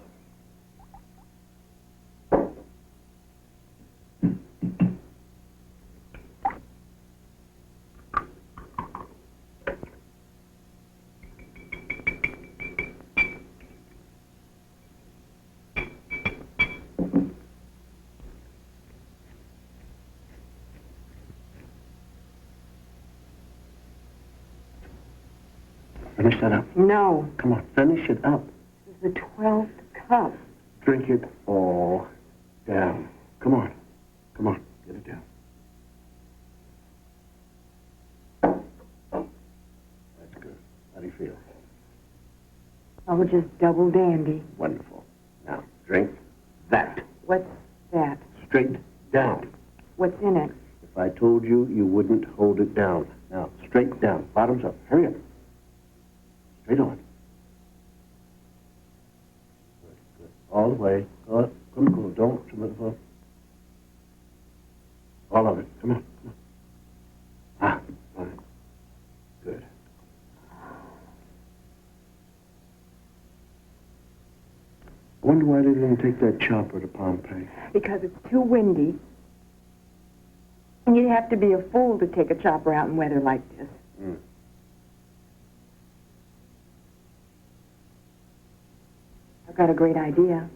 Finish that up. No. Come on, finish it up. This is the 12th cup. Drink it all down. Come on. Come on, get it down. That's good. How do you feel? Oh, just double dandy. Wonderful. Now, drink that. What's that? Straight down. What's in it? If I told you, you wouldn't hold it down. Now, straight down. Bottoms up. Hurry up. Straight on. Good, good. All the way. Good. Come. Don't too much. All of it. Come on. Ah, fine. Good. I wonder why they didn't take that chopper to Pompeii. Because it's too windy. And you'd have to be a fool to take a chopper out in weather like this. Mm. I've got a great idea.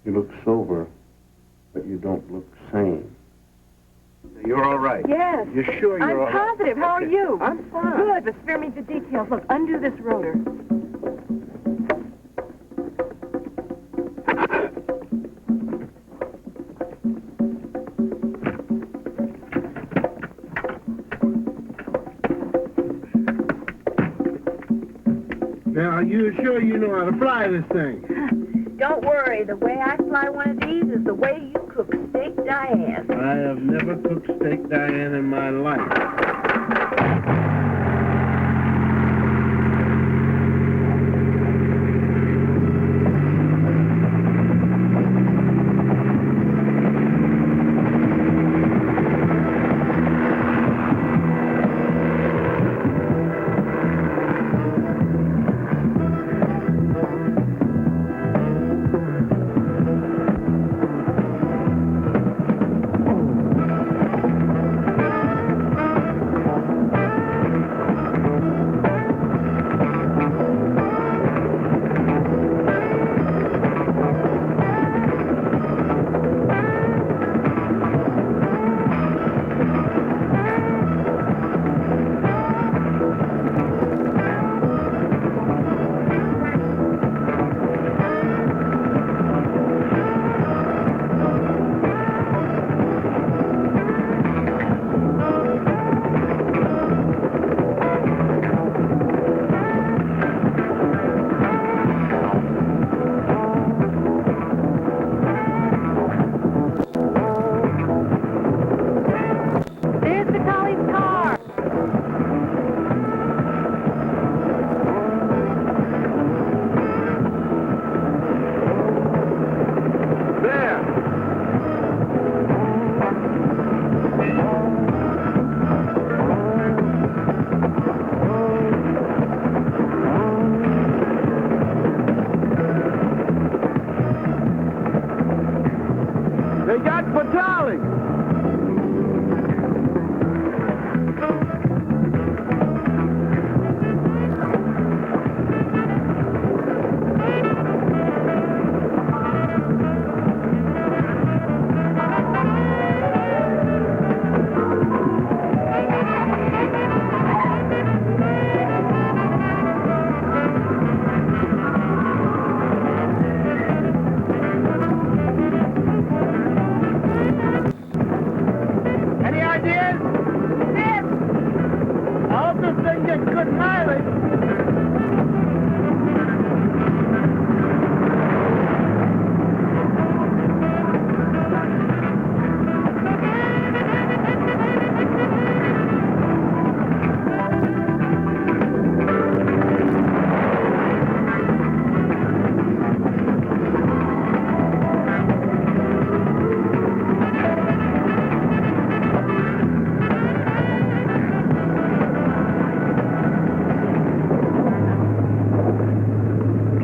You look sober, but you don't look sane. You You're all right. Yes. You're sure I'm you're all right? positive. How are you? I'm fine. Good, but spare me the details. Look, undo this rotor. Now, you sure you know how to fly this thing? Don't worry, the way I fly one of these is the way you cook steak Diane. I have never cooked steak Diane in my life. There's the Collie's car. They got plutonium. Any ideas? Yes. I hope this thing gets good mileage.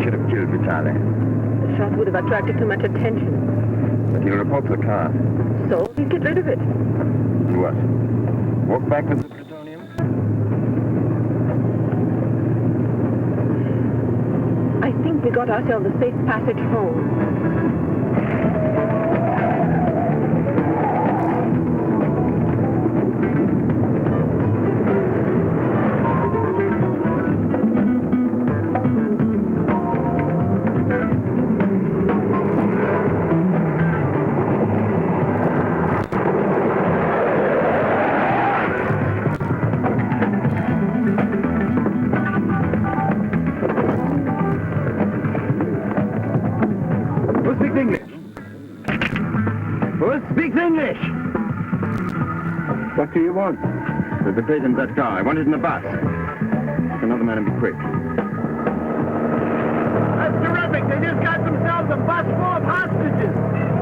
Should have killed Vitaly. The shot would have attracted too much attention. But he'll report the car. So we get rid of it. And what? Walk back with the plutonium? I think we got ourselves a safe passage home. Who speaks English? Who speaks English? What do you want? There's a plate in that car. I want it in the bus. Take another man and be quick. That's terrific. They just got themselves a bus full of hostages.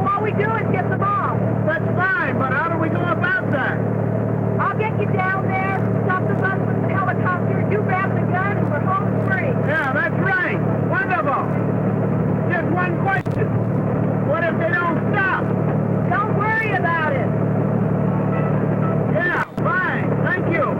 All we do is get them off. That's fine, but how do we go about that? I'll get you down there, stop the bus with the helicopter, you grab the gun, and we're home free. Yeah, that's right. Wonderful. Just one question. What if they don't stop? Don't worry about it. Yeah, fine. Thank you.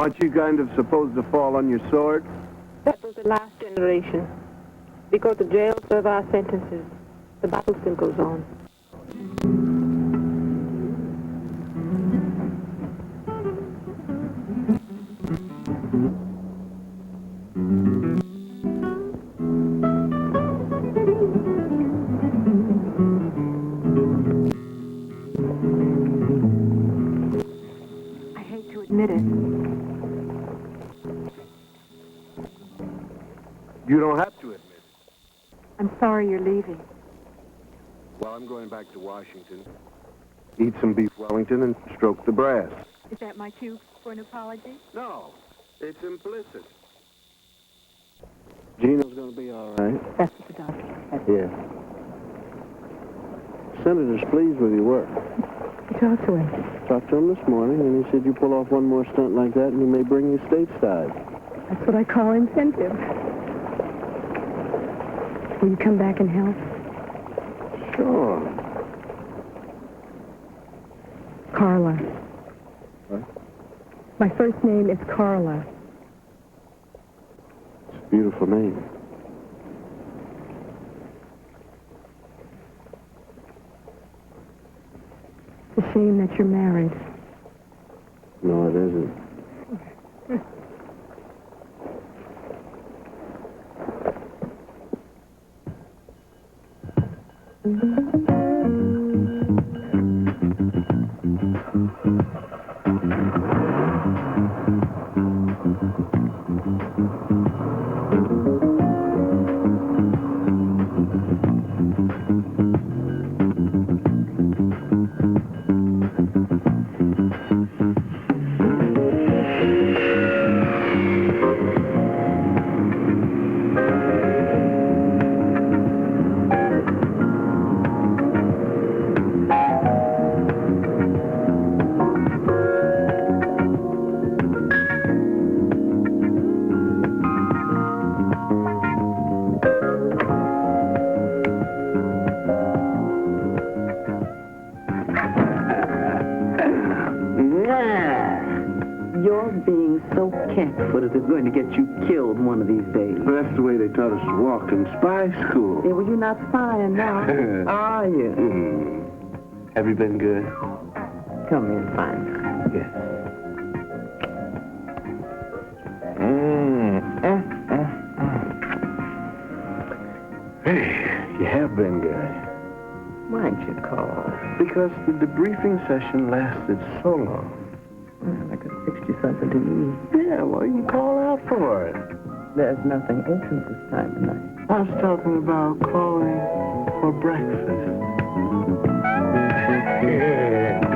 Aren't you kind of supposed to fall on your sword? That was the last generation. We go to jail, serve our sentences. The battle still goes on. I hate to admit it. You don't have to admit it. I'm sorry you're leaving. Well, I'm going back to Washington. Eat some beef Wellington and stroke the brass. Is that my cue for an apology? No, it's implicit. Gino's going to be all right. That's what the doctor said. Yeah. Senator's pleased with your work. You talked to him. Talked to him this morning, and he said you pull off one more stunt like that, and he may bring you stateside. That's what I call incentive. Will you come back and help? Sure. Carla. What? My first name is Carla. It's a beautiful name. It's a shame that you're married. No, it isn't. You're being so cat-footed is going to get you killed one of these days. But that's the way they taught us to walk in spy school. Yeah, well, you're not spying now, are you? Have you been good? Come in, fine. Yes. Hey, you have been good. Why'd you call? Because the debriefing session lasted so long. Well, I could have fixed you something to eat. Yeah, well, you can call out for it. There's nothing open this time of night. I was talking about calling for breakfast. Yeah.